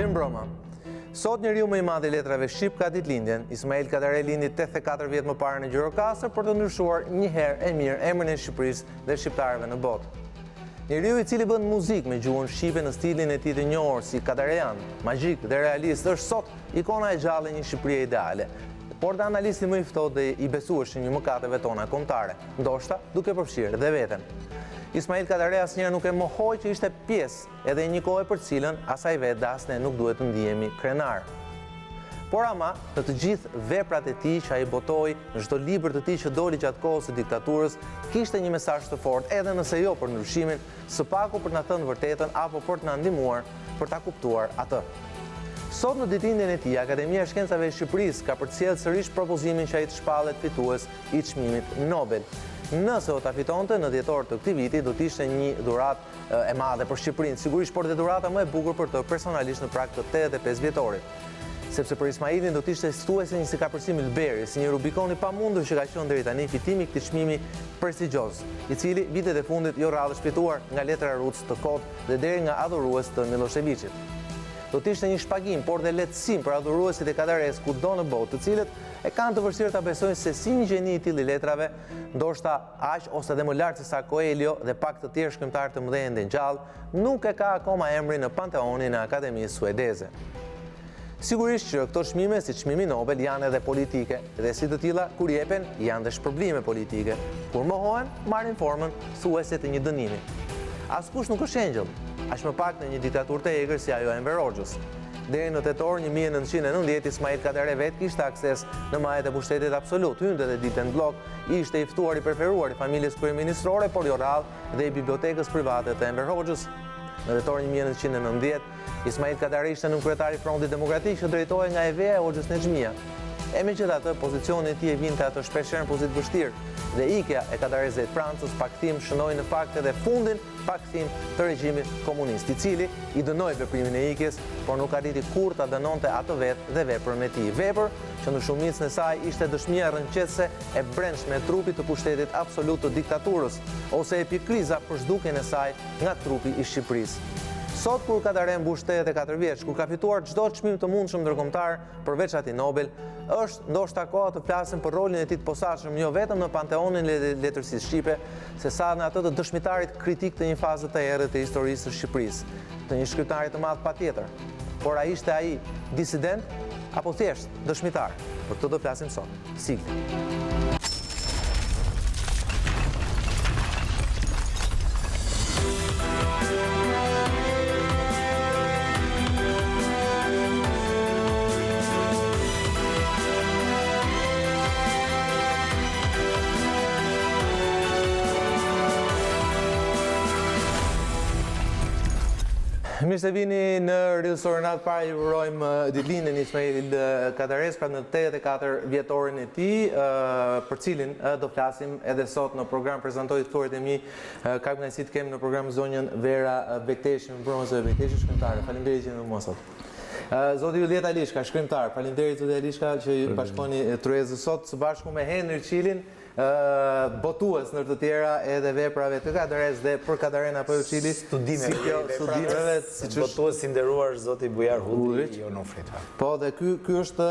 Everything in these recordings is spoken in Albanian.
Mirëmbrëma. Sot njeriu më i madh i letrave shqip ka ditëlindjen. Ismail Kadaresë lindi 84 vjet më parë në Gjirokastër për të ndryshuar një herë e mirë emrin e Shqipërisë dhe shqiptarëve në botë. Njeriu i cili bën muzikë me gjuhën shqipe në stilin e tij të njohur si kadarejan, magjik dhe realist, është sot ikona e gjallë e një Shqipërie ideale. Por dhe analisti më i ftohtë dhe i besueshëm një mëkateve tona kombëtare, ndoshta duke përfshirë dhe veten. Ismail Kadaresë asnjëherë nuk e mohoi që ishte pjesë edhe një kohe për cilën asaj vetë dhe asne nuk duhet të ndihemi krenar. Por ama, në të gjithë veprat e tij që ai botoi, në çdo libër të tij që doli gjatë kohës së diktaturës, kishte një mesazh të fortë, edhe nëse jo për ndryshimin, së paku për të na thënë vërtetën apo për të na ndihmuar për ta kuptuar atë. Sot në ditëlindjen e tij, Akademia e Shkencave e Shqipërisë ka përcjellë sërish propozimin që ai të shpallet fitues i çmimit Nobel. Nëse o ta fitonte në dhjetor të këtij viti, do të ishte një dhuratë e madhe për Shqipërinë, sigurisht, por dhe dhurata më e bukur për të personalisht në prag të 85 vjetorit. Sepse për Ismailin do të ishte fituese një sikapërsim Ilberi, si një Rubikon i pamundur që ka qenë deri tani fitimi i këtij çmimi prestigjioz, i cili vitet e fundit jo rrallë shpjetuar nga letra ruc të kodë dhe deri nga adhurues të Miloševićit. Do të ishte një shpagim, por dhe lehtësim për adhuruesit e Kadaresë kudo në botë, të cilët e kanë të vështirë ta besojnë se si një gjeni i tillë i letrave, ndoshta aq ose edhe më lart se sa Coelho dhe pak të tjerë shkrimtarë të mëdhenj dhe ngjallë, nuk e ka akoma emrin në panteonin e Akademisë Suedeze. Sigurisht që këto çmime, si çmimi Nobel, janë edhe politike, dhe si të tilla, kur jepen, janë dhe shpërblime politike. Kur mohohen, marrin formën thuese të një dënimi. Askush nuk është engjëll, aq më pak në një diktaturë të egër si ajo e Enver Hoxhës. Deri në tetor 1990, Ismail Kadaresë vetë kishte akses në majet e pushtetit absolut, hynte dhe dilte në blok, ishte i ftuar i preferuar i familjes kryeministrore, por jo rrallë dhe i bibliotekës private të Enver Hoxhës. Në tetor 1990, Ismail Kadaresë ishte nënkryetar i Frontit Demokratik që drejtohej nga Eveja e Hoxhës Nexhmia. E megjithatë, pozicioni i tij e vinte atë shpeshherë në pozitë vështirë dhe ikja e Kadaresë drejt Francës pa kthim shënoi në fakt edhe fundin pa kthim të regjimit komunist, i cili i dënoi veprimin e ikjes, por nuk arriti kurrë ta dënonte atë vetë dhe veprën e tij. Vepër që në shumicën e saj ishte dëshmia rrënqëse e brendshme e trupit të pushtetit absolut të diktaturës, ose epikriza për zhdukjen e saj nga trupi i Shqipërisë. Sot, kur Kadaresë mbush 84 vjeç, kur ka fituar çdo çmim të mundshëm ndërkombëtar përveç atij Nobel, është ndoshta koha të flasim për rolin e tij të posaçëm jo vetëm në panteonin e letërsisë shqipe, sesa në atë të dëshmitarit kritik të një faze të errët të historisë së Shqipërisë, të një shkrimtari të madh patjetër. Por ai ishte ai disident apo thjesht dëshmitar? Për këtë do flasim sot. Sigli. Mirë se vini në rrjedhësorin natë parë, ju urojmë ditëlindjen e Ismail Kadaresë, pra në 84 vjetorin e tij, për cilin do flasim edhe sot në program. Prezantoj ftuarit e mi, ka kënaqësi të kem në program zonjën Vera Bekteshi, bronzë Bekteshi, shkrimtare. Faleminderit që jeni me mua sot. Zoti Julieta Lishka, shkrimtar. Faleminderit zoti Lishka që ju bashkoni tryezës sot së bashku me Henry Qilin, botues ndër të tjera edhe veprave të Kadaresë dhe për Kadarenë apo Qili. Studimeve, siç botues i nderuar zoti Bujar Hulli i Onofrit. Po, dhe ky është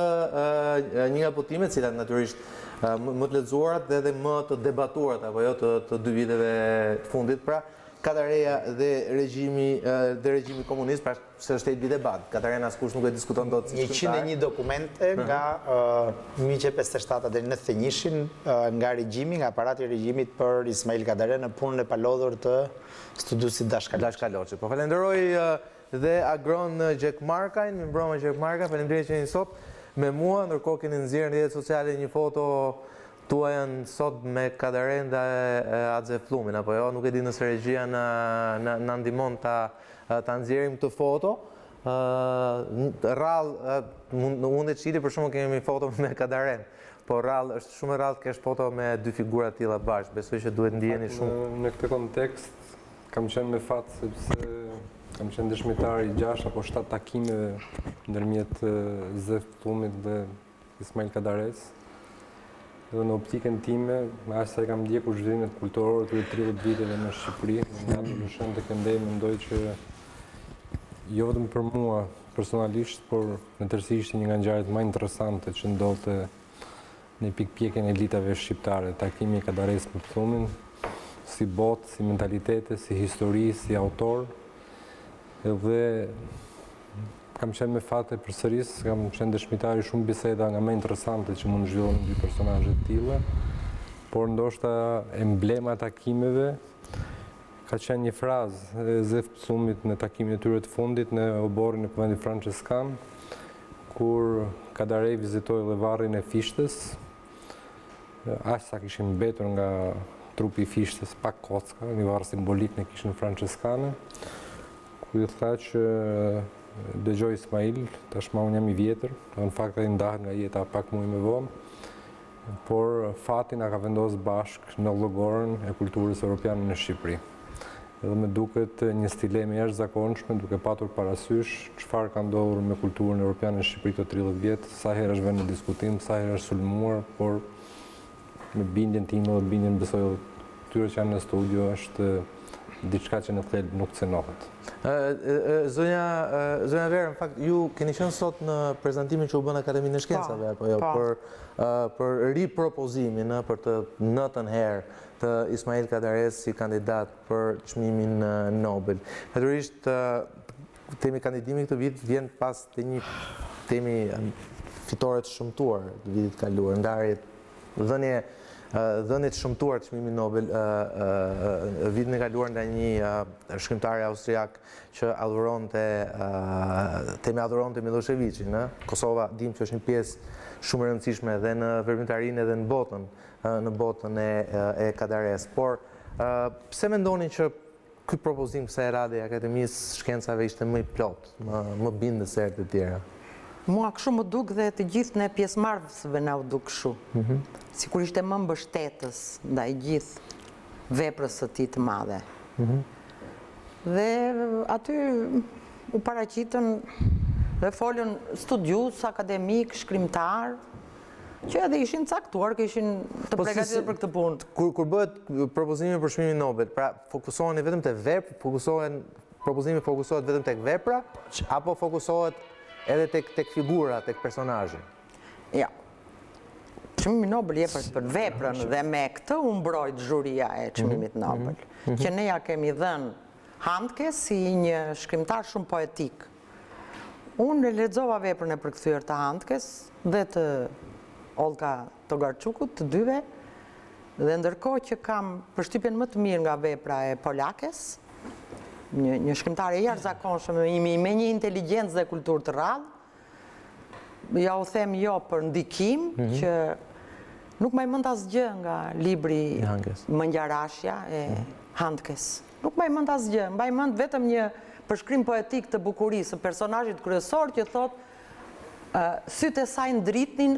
një nga botimet, cilat natyrisht më të lexuarat dhe edhe më të debatuarat apo jo të dy viteve të fundit, pra Kadareja dhe regjimi komunist, pra se është e debat. Kadareja askush nuk e diskuton dot. 101 dokumente nga 1957 deri në 91 nga regjimi, nga aparati i regjimit për Ismail Kadaresë në punën e palodhur të studiusit Dashkaloçi. Po falenderoj dhe Agron Gjekmarkaj, Agron Gjekmarkaj, faleminderit që jeni sot me mua, ndërkohë keni nxjerrë në rrjetet sociale një foto tua janë sot me Kadaresë dhe Adze Flumin, apo jo? Nuk e di nëse regjia na ndihmon ta nxjerrim këtë foto. Rrallë, unë e Qili për shkakun kemi foto me Kadaresë, po rrallë është shumë e rrallë kesh foto me dy figura të tilla bashkë. Besoj që duhet ndiheni shumë. Në këtë kontekst kam qenë me fat sepse kam qenë dëshmitar i 6 apo 7 takimeve ndërmjet Adze Flumit dhe Ismail Kadaresë. Dhe në optikën time, aq sa kam ndjekur zhvillimet kulturore të 30 viteve në Shqipëri, nga adoleshent të këndej mendoj që jo vetëm për mua, personalisht, por në tërësi ishte një nga ngjarjet më interesante që ndodhte në pikpjekjen e elitave shqiptare, takimi i Kadaresë me thumin, si botë, si mentalitete, si histori, si autor. Edhe kam qenë me fate përsëris, kam qenë dëshmitari shumë biseda nga më interesante që mund zhvillohen dy personazhe të tilla, por ndoshta emblema e takimeve ka qenë një frazë e Zef Psumit në takimin e tyre të fundit në oborrin e kuvendit franceskan, kur Kadarej vizitoi dhe varrin e Fishtës, aq sa kishin mbetur nga trupi i Fishtës, pak kocka, një varr simbolik në kishën franceskane, ku i tha që dëgjoj Ismail, tashmë unë jam i vjetër, në fakt ai ndahet nga jeta pak muaj më vonë, por fati na ka vendosur bashkë në llogorën e kulturës europiane në Shqipëri. Edhe me duket një stilemi jashtëzakonshme, duke patur parasysh çfarë ka ndodhur me kulturën europiane në Shqipëri këto 30 vjet, sa herë është vënë në diskutim, sa herë është sulmuar, por me bindjen time dhe bindjen besoj tyre që janë në studio është diçka që në thelb nuk cënohet. Zonja Verë, në fakt, ju keni qenë sot në prezantimin që u bën Akademinë e Shkencave, apo jo, për ripropozimin, për të 9ën herë të Ismail Kadaresë si kandidat për çmimin Nobel. Natyrisht, temi kandidimi këtë vit vjen pas të një temi fitore të shëmtuar të vitit kaluar, ndarjet dhënie të shëmtuar të çmimit Nobel vitin e kaluar nga një shkrimtar austriak që adhuronte Miloševićin. Kosova dim që është një pjesë shumë e rëndësishme edhe në veprimtarinë edhe në botën e Kadaresë. Por pse mendoni që ky propozim kësaj radhe e Akademisë Shkencave ishte më i plot, më bindës se herët e tjera? Mua kështu më duk dhe të gjithë ne pjesëmarrësve na u duk kështu. Sikur ishte më mbështetës ndaj gjithë veprës së tij të madhe. Dhe aty u paraqitën dhe folën studius, akademik, shkrimtar, që edhe ishin caktuar, që ishin të përgatitur për këtë punë. Kur bëhet propozimi për çmimin Nobel, pra fokusoheni vetëm te propozimi fokusohet vetëm tek vepra apo fokusohet edhe tek figura, tek personazhi? Ja. Çmimi Nobel jepet për veprën dhe me këtë u mbrojt zhuria e çmimit Nobel, që ne ja kemi dhënë Handke si një shkrimtar shumë poetik. Unë lexova veprën e përkthyer të Handkes dhe të Olga Tokarczukut, të dyve, dhe ndërkohë që kam përshtypjen më të mirë nga vepra e polakes, një shkrimtare jashtëzakonshme me një inteligjencë dhe kulturë të rrallë, ja u them jo për ndikim, që nuk më mend asgjë nga libri Mëngjarashja e Handkes. Nuk më mend asgjë, mbaj mend vetëm një përshkrim poetik të bukurisë së personazhit kryesor që thotë sytë e saj ndritnin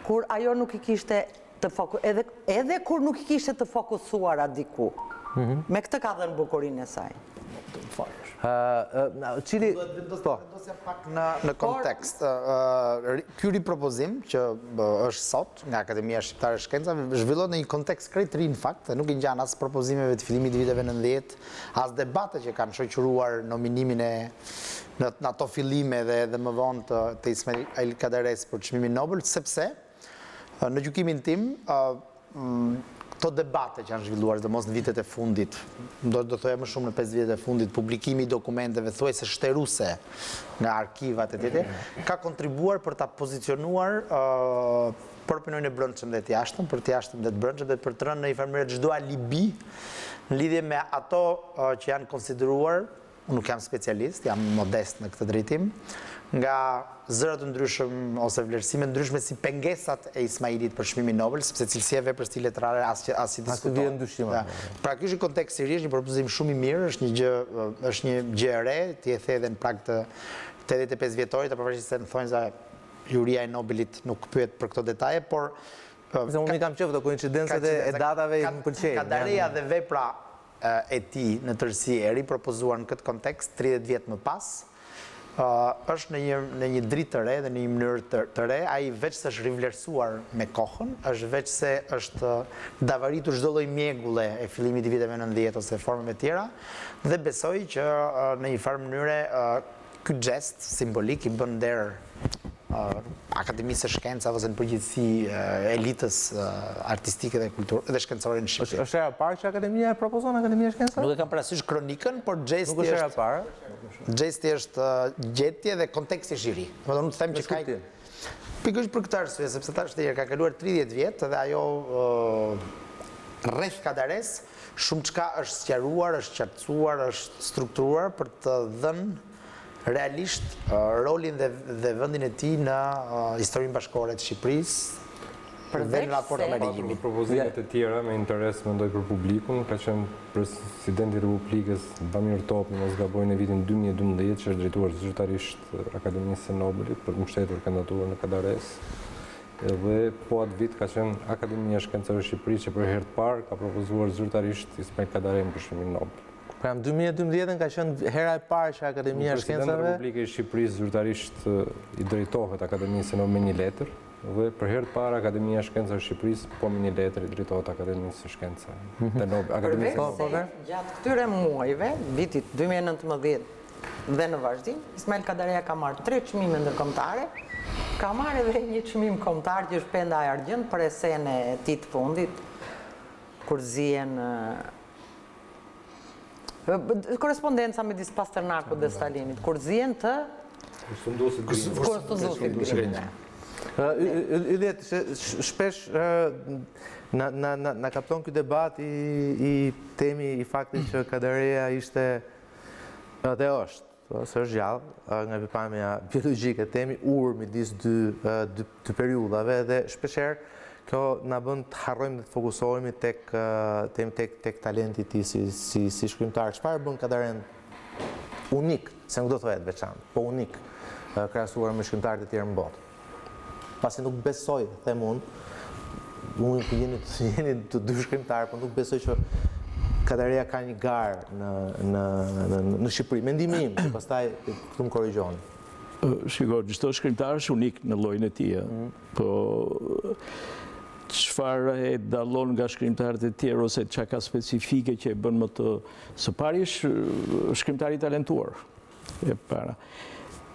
kur ajo nuk i kishte edhe kur nuk i kishte të fokusuara diku. Me këtë ka dhënë bukurinë e saj. Cili vendosja pak në kontekst. Ky ripropozim që është sot nga Akademia Shqiptare e Shkencave zhvillohet në një kontekst krejt ri në fakt, nuk i ngjan as propozimeve të fillimit të viteve 90, as debate që kanë shoqëruar nominimin në ato fillime dhe më vonë të Ismail Kadaresë për çmimin Nobel, sepse në gjykimin tim këto debate që janë zhvilluar dhe mos në vitet e fundit, do thoya më shumë në 5 vitet e fundit, publikimi i dokumenteve thuajse shteruse nga arkivat e tjetër, ka kontribuar për ta pozicionuar për opinionin e brendshëm dhe të jashtëm, për të jashtëm dhe të brendshëm dhe për të rënë në një farë mënyrë çdo alibi në lidhje me ato që janë konsideruar, unë nuk jam specialist, jam modest në këtë drejtim, nga zëra të ndryshëm ose vlerësime ndryshme si pengesat e Ismailit për çmimin Nobel, sepse cilësia e veprës tij letrare as i diskutohet. Pra ky është kontekst i ri, një propozim shumë i mirë, është një gjë e re, ti e the edhe në prag të 85 vjetorit, pavarësisht se thonë se juria e Nobelit nuk pyet për këto detaje, por unë kam qenë këto koincidencat e datave më pëlqejnë. Kadareja dhe vepra e tij në tërësi e ripropozuar në këtë kontekst 30 vjet më pas, është në një dritë të re dhe në një mënyrë të re, ai veç se është rivlerësuar me kohën, është veç se është davaritur çdo lloj mjegulle e fillimit të viteve 90 ose formave tjera, dhe besoj që në një farë mënyre ky gest simbolik I bën nder Akademisë së Shkencave ose në përgjithësi elitës artistike dhe shkencore në Shqipëri. Është era e parë që Akademia e propozon Akademia e Shkencave? Nuk e kam parasysh kronikën, por gjesti Nuk është era e parë. Gjesti është gjetje dhe konteksti është I ri. Domethënë të them që ka pikërisht për këtë arsye, sepse tash ka kaluar 30 vjet dhe ajo rreth Kadaresë shumë çka është sqaruar, është qartësuar, është strukturuar për të dhënë realisht rolin dhe vendin e tij në historinë bashkëkohore të Shqipërisë dhe në raport me regjimin. Propozimet e tjera me interes mendoj për publikun, ka qenë presidenti I Republikës Bamir Topi, mos gaboj në vitin 2012, që është drejtuar zyrtarisht Akademisë së Nobelit për mbështetur kandidaturën e Kadaresë. Dhe po atë vit ka qenë Akademia e Shkencave e Shqipërisë që për herë të parë ka propozuar zyrtarisht Ismail Kadaresë për çmimin Nobel. Pra në 2012 ka qenë hera e parë që Akademia e Shkencave... Presidenti I Republikës së Shqipërisë zyrtarisht I drejtohet Akademisë së Nobelit me një letër, dhe për herë të parë Akademia e Shkencave e Shqipërisë po me një letër I drejtohet Akademisë së Shkencave. Përveç se gjatë këtyre muajve, vitit 2019 dhe në vazhdim, Ismail Kadareja ka marrë 3 çmime ndërkombëtare, ka marrë edhe një çmim kombëtar që është penda e argjend për esenë e tij të fundit, kur zihen korespondenca midis Pasternakut dhe Stalinit, kur zihen të Kustozusit Grinë. Ylet, shpesh na kapton ky debat I temi I faktit që Kadareja ishte dhe është, se është gjallë nga pikpamja biologjike, temi midis dy periudhave dhe shpesher kjo na bën të harrojmë dhe të fokusohemi tek talenti I tij si shkrimtar. Çfarë bën Kadaren unik, se nuk do të thohet veçantë, po unik krahasuar me shkrimtarët e tjerë në botë. Pasi nuk besoj, them unë jeni të dy shkrimtarë, por nuk besoj që Kadareja ka një garë në Shqipëri. Mendimi im, pastaj këtu më korrigjoni. Shiko, çdo shkrimtar është unik në llojin e tij, po çfarë e dallon nga shkrimtarët e tjerë ose çka ka specifike që e bën më të së pari është shkrimtari I talentuar e para.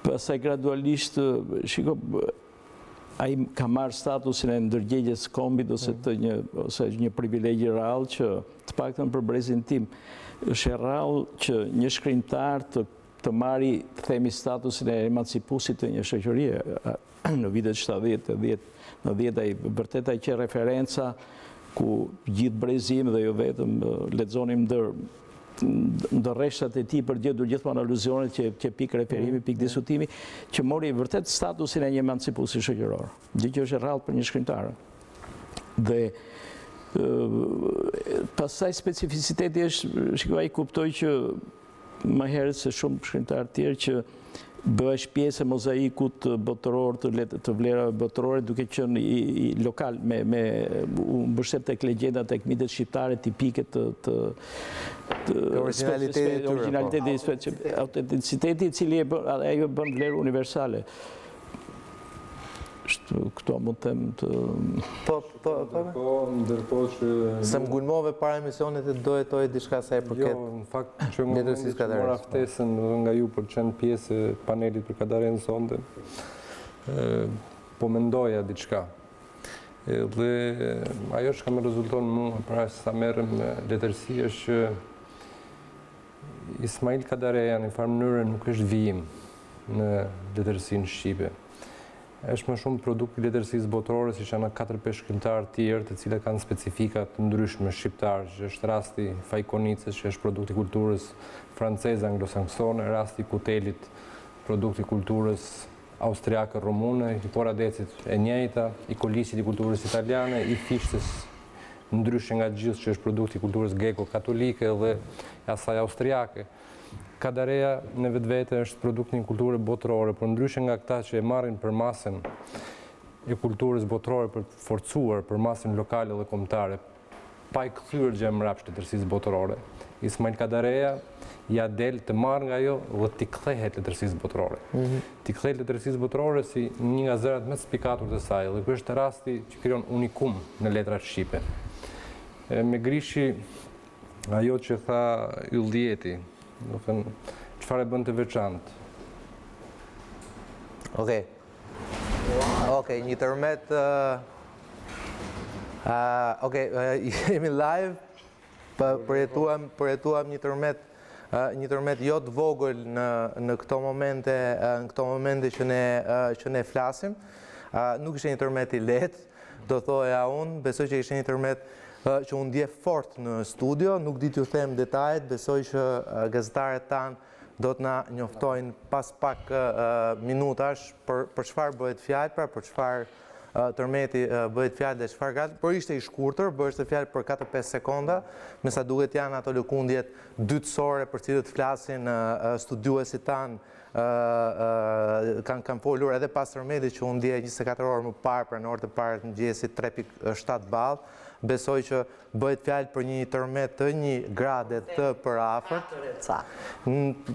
Pastaj gradualisht, shiko, ai ka marrë statusin e ndërgjegjes kombit ose një privilegj rrallë që të paktën për brezin tim është rrallë që një shkrimtar të marri, të themi, statusin e emancipuesit të një shoqërie në vitet 70 në 10 ai vërtet ai që referenca ku gjithë brezim dhe jo vetëm lexonim ndër rreshtat e tij për gjetur gjithmonë aluzionet që pikë referimi, pikë diskutimi, që mori vërtet statusin e një emancipuesi shoqëror. Gjë që është rrallë për një shkrimtar. Dhe pastaj specificiteti është, shikoj, ai kuptoi që më herët se shumë shkrimtarë tjerë që bëhesh pjesë e mozaikut botëror të vlerave botërore duke qenë I lokal me mbështet tek legjenda, tek mitet shqiptare tipike të originaliteti, autenticiteti I cili ajo bën vlerë universale. Këto mund të them të... Ndërkohë që... Se më gulmove para emisionit e do jetoj diçka sa e përket... Jo, në fakt që mora ftesën nga ju për qenë pjesë e panelit për Kadarenë sonde, po mendoja diçka. Dhe ajo që ka me rezulton mua, pra sa merrem me letërsi, është që Ismail Kadareja në farë mënyrë nuk është vijim në letërsinë shqipe. Është më shumë produkt I letërsisë botërore, si që janë 4-5 shkrimtarë tjerë, të cilët kanë specifika të ndryshme shqiptarë, që është rasti Fajkonicës, që është produkt I kulturës franceze anglosaksone, rasti Kutelit, produkt I kulturës austriake rumune, I Poradecit e njëjta, I Kolisit I kulturës italiane, I Fishtës ndryshe nga gjithë, që është produkt I kulturës greko-katolike dhe asaj austriake. Kadareja në vetvete është produkt një kulture botërore, por ndryshe nga këta që e marrin për masën e kulturës botërore për forcuar për masën lokale dhe kombëtare, pa I kthyer gjë mbrapsht letërsisë botërore. Ismail Kadareja ja del të marrë nga ajo dhe t'i kthehet letërsisë botërore. T'i kthehet letërsisë botërore si një nga zërat më spikatur të saj, dhe ky është rasti që krijon unikum në letrat shqipe. Me grishi ajo që tha Ylljeti, çfarë bën të veçantë. Okej. Okej, një tërmet... Jemi live, përjetuam një tërmet jo të vogël në këto momente që ne flasim. Nuk ishte një tërmet i lehtë, do thoja unë, besoj që ishte një tërmet që unë ndje fort në studio, nuk di t'ju them detajet, besoj që gazetarët tanë do të na njoftojnë pas pak minutash për çfarë bëhet fjalë, pra për çfarë tërmeti bëhet fjalë dhe çfarë gati, por ishte i shkurtër, bëhet fjalë për 4-5 sekonda, me sa duket janë ato lëkundjet dytësore për cilët flasin studiuesit tanë, kanë folur edhe pas tërmetit që unë ndje 24 orë më parë, pra në orë të parë të mëngjesit 3.7 ballë. Besoj që bëhet fjalë për një tërmet të 1 grade të përafërt.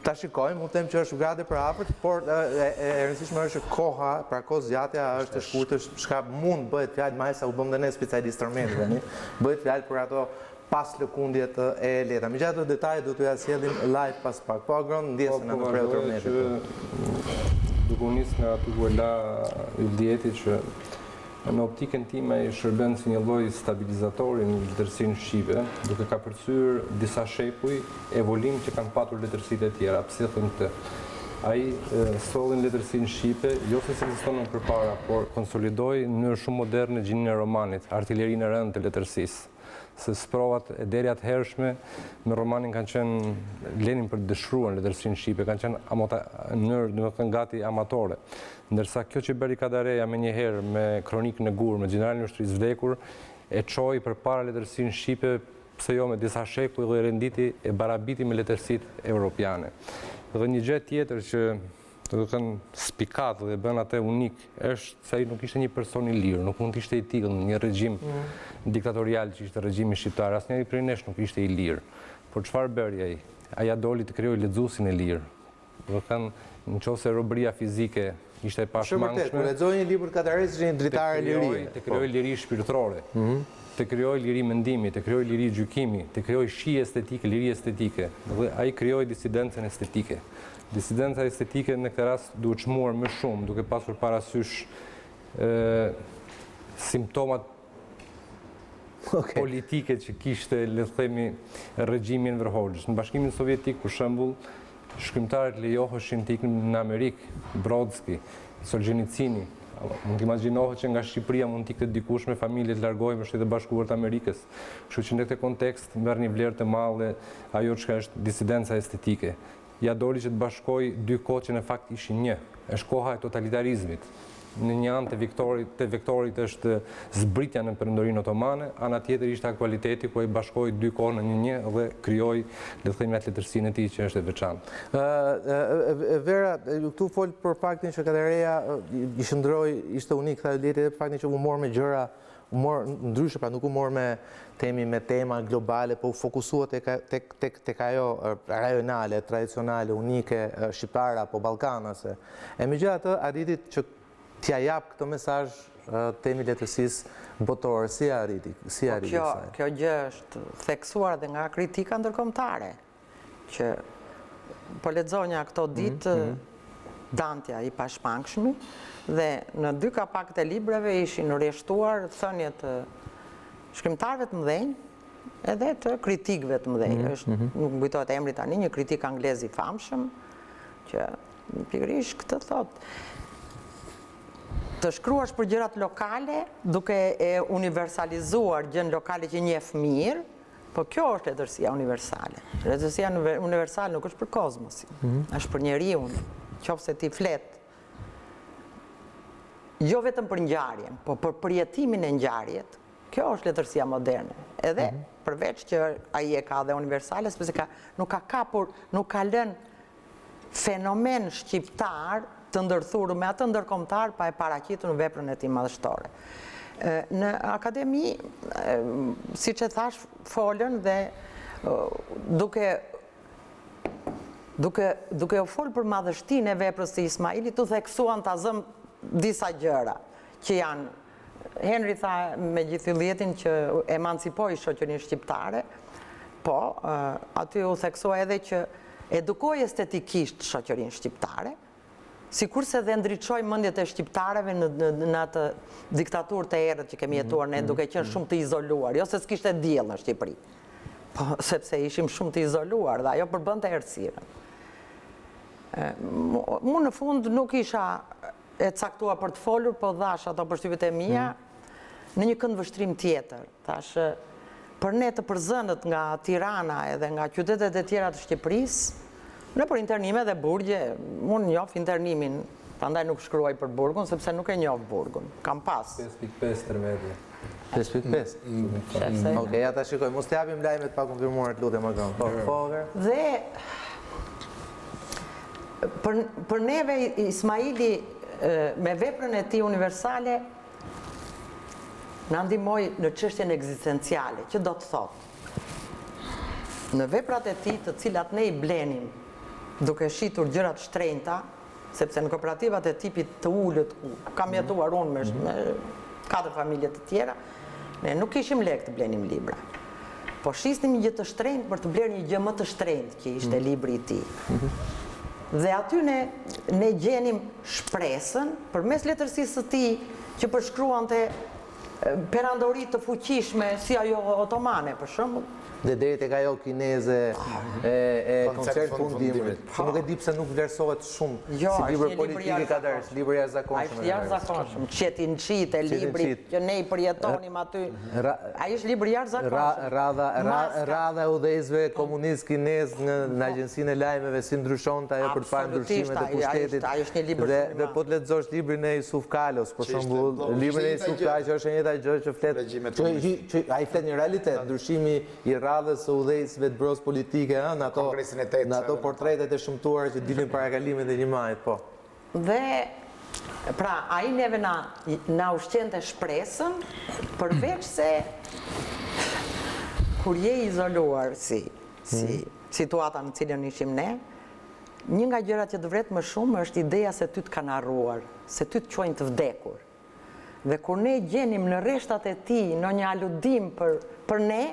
Ta shikojmë, mund të them që është grade përafërt, por e rëndësishme është koha, pra kohë zgjatja është e shkurtër, çka mund bëhet fjalë, më sa u bëm dhe ne specialistë tërmeti tani. Bëhet fjalë për ato pas lëkundjet e lehta. Megjithatë detajet do t'ju ja sjellim live pas pak. Po Agron ndjesën atë për tërmetin. Duke u nis nga aty ku la vjeti që në optikën time i shërben si një lloj stabilizatori në letërsinë shqipe, duke ka përcyer disa shekuj evolim që kanë patur letërsitë e tjera. Pse them këtë? Ai sollin letërsinë shqipe, jo se ekziston përpara, por konsolidoi në mënyrë shumë moderne gjinin e romanit, artillerinë e rëndë të letërsisë. Se sprovat e deri atëhershme me romanin kanë qenë lenin për të dëshruar letërsinë shqipe, kanë qenë në mënyrë domethënë gati amatore. Ndërsa kjo që bëri Kadareja me njëherë me kronikën e gur, me gjeneralin e ushtrisë vdekur, e çoi përpara letërsinë shqipe, pse jo me disa shekuj dhe renditi e barabiti me letërsitë europiane. Dhe një gjë tjetër që do të thënë spikat dhe bën atë unik është se ai nuk ishte një person i lirë, nuk mund të ishte i tillë në një regjim diktatorial që ishte regjimi shqiptar, asnjëri prej nesh nuk ishte i lirë. Por çfarë bëri ai? Ai doli të krijojë lexuesin e lirë. Do të thënë nëse robëria fizike ishte e pashmangshme. Kur lexoj një libër Kadaresë ishte një dritar e lirisë. Të krijojë liri shpirtërore. Të krijojë liri mendimi, të krijojë liri gjykimi, të krijojë shije estetike, liri estetike. Dhe ai krijoi disidencën estetike. Disidenca estetike në këtë rast duhet çmuar më shumë, duke pasur parasysh simptomat politike që kishte, le të themi, regjimi Enver Hoxhës. Në Bashkimin Sovjetik, për shembull, shkrimtarët lejoheshin të iknin në Amerikë, Brodski, Solzhenitsini. Mund të imagjinohet që nga Shqipëria mund të ikte dikush me familje të largohej në Shtetet Bashkuara të Amerikës. Kështu që në këtë kontekst merr një vlerë të madhe ajo që është disidenca estetike. Ja doli që të bashkoj dy kohë që në fakt ishin një. Është koha e totalitarizmit. Në një anë të vektorit është zbritja në perëndorinë otomane, ana tjetër ishte aktualiteti ku ai bashkoi dy kohë në një dhe krijoi, le të themi, atë letërsinë e tij që është e veçantë. Vera, këtu fol për faktin që Kadareja i shndroi, ishte unik tha Leti, për faktin që u mor me gjëra, u mor ndryshe, pra nuk u mor me tema globale, po u fokusua tek ajo rajonale, tradicionale, unike, shqiptare apo ballkanase. E megjithatë arriti që t'ja jap këtë mesazh temi letërsisë botore, si arriti kësaj? Kjo gjë është theksuar edhe nga kritika ndërkombëtare, që po lexonja këto ditë Dantja i pashmangshmi dhe në 2 kapakët e librave ishin rreshtuar thënjet të shkrimtarëve të mëdhenj edhe të kritikëve të mëdhenj. Nuk kujtohet emri tani, një kritik anglez i famshëm që pikërisht këtë thotë. Të shkruash për gjërat lokale duke e universalizuar gjën lokale që njeh mirë, po kjo është letërsia universale. Letërsia universale nuk është për kozmosin, është për njeriu. Qofse ti flet jo vetëm për ngjarjen, po për përjetimin e ngjarjet, kjo është letërsia moderne. Edhe përveç që ai e ka dhe universale, sepse nuk ka kapur, nuk ka lënë fenomen shqiptar të ndërthurë me atë ndërkombëtar pa e paraqitur në veprën e tij madhështore. Në akademi, siç e thash, folën dhe duke u folë për madhështinë e veprës së Ismailit, u theksuan ta zëm disa gjëra që janë Henri tha me gjithë filljetin që emancipoi shoqërinë shqiptare, po aty u theksua edhe që edukoi estetikisht shoqërinë shqiptare, sikurse dhe ndriçoi mendjet e shqiptarëve në atë diktaturë të errët që kemi jetuar ne, duke qenë shumë të izoluar, jo se s'kishte diell në Shqipëri, po sepse ishim shumë të izoluar dhe ajo përbënte errësirën. Mu në fund nuk isha e caktuar për të folur, po dhash ato përshtypjet e mia në një këndvështrim tjetër. Thash, për ne të përzënët nga Tirana edhe nga qytetet e tjera të Shqipërisë, në për internime dhe burgje, unë njoh internimin, prandaj nuk shkruaj për burgun, sepse nuk e njoh burgun. Kam pas. 5.5 tërmetje. 5.5. Okej, ja ta shikoj. Mos të japim lajmet pa konfirmuar, të lutem Agron. Po. Dhe për neve Ismaili me veprën e tij universale na ndihmoi në çështjen ekzistenciale, që do të thotë në veprat e tij, të cilat ne i blenim duke shitur gjërat shtrenjta, sepse në kooperativat e tipit të ulët ku kam jetuar unë me 4 familje të tjera, ne nuk kishim lek të blenim libra. Po shisnim një gjë të shtrenjtë për të blerë një gjë më të shtrenjtë, që ishte libri i tij. Dhe aty ne gjenim shpresën përmes letërsisë së tij që përshkruante perandori të fuqishme si ajo otomane, për shembull. Dhe deri tek ajo kineze e koncert fundimrit. Që nuk e di pse nuk vlerësohet shumë si libër politik i Kadaresë, libri i jashtëzakonshëm. Ai është jashtëzakonshëm. Qetin qite, libri që ne i përjetonim aty. Ai është libri i jashtëzakonshëm. Radha e udhëheqësve komunist kinez në agjencinë e lajmeve si ndryshonte ajo për të parë ndryshimet e pushtetit. Ai është një libër shumë. Dhe po të lexosh librin e Yusuf Kalos, për shembull, librin e Yusuf Kalos që është e njëjta gjë që flet. Ai flet një realitet, ndryshimi i radhës së udhëheqësve të bros politike, në ato portretet e shëmtuara që dilin para kalimit e një majit, po. Dhe, pra, ai neve na ushqente shpresën, përveç se kur je izoluar si situata në cilën ishim ne, një nga gjërat që të vret më shumë është ideja se ty të kanë harruar, se ty të quajnë të vdekur. Dhe kur ne gjenim në rreshtat e tij në një aludim për ne,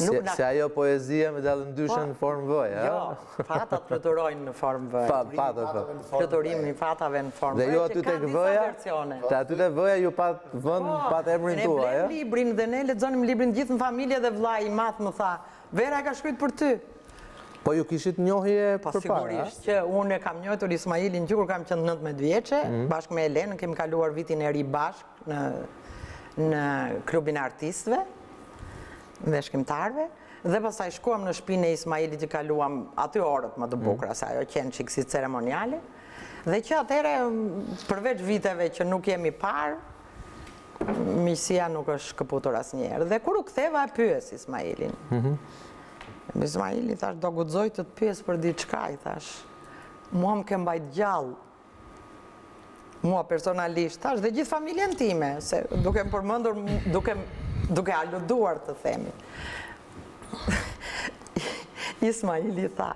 se ajo poezia me dallë ndyshe në formë vëj, a? Jo, fatat fluturojnë në formë vëj. Fluturimi i fatave në formë vëj. Dhe jo aty tek vëja, te aty tek vëja ju pat emrin tua, ja? Ne blem librin dhe ne lexonim librin gjithë në familje dhe vllai i madh më tha, Vera e ka shkruar për ty. Po ju kishit njohje Po përpara? sigurisht që unë e kam njohur Ismailin që kur kam qenë 19 vjeçe, bashkë me Elenën, kemi kaluar vitin e ri bashkë në klubin e artistëve dhe shkrimtarëve, dhe pastaj shkuam në shtëpinë e Ismailit që kaluam aty orët më të bukura, se ajo qenë çiksi ceremoniale, dhe që atëherë përveç viteve që nuk jemi parë, miqësia nuk është shkëputur asnjëherë. Dhe kur u ktheva e pyes Ismailin. Ismaili thash, do guxoj të të pyes për diçka, i thash. Mua më ke mbajt gjallë. Mua personalisht, thash, dhe gjithë familjen time, se duke më përmendur, duke aluduar të themi. Ismaili tha,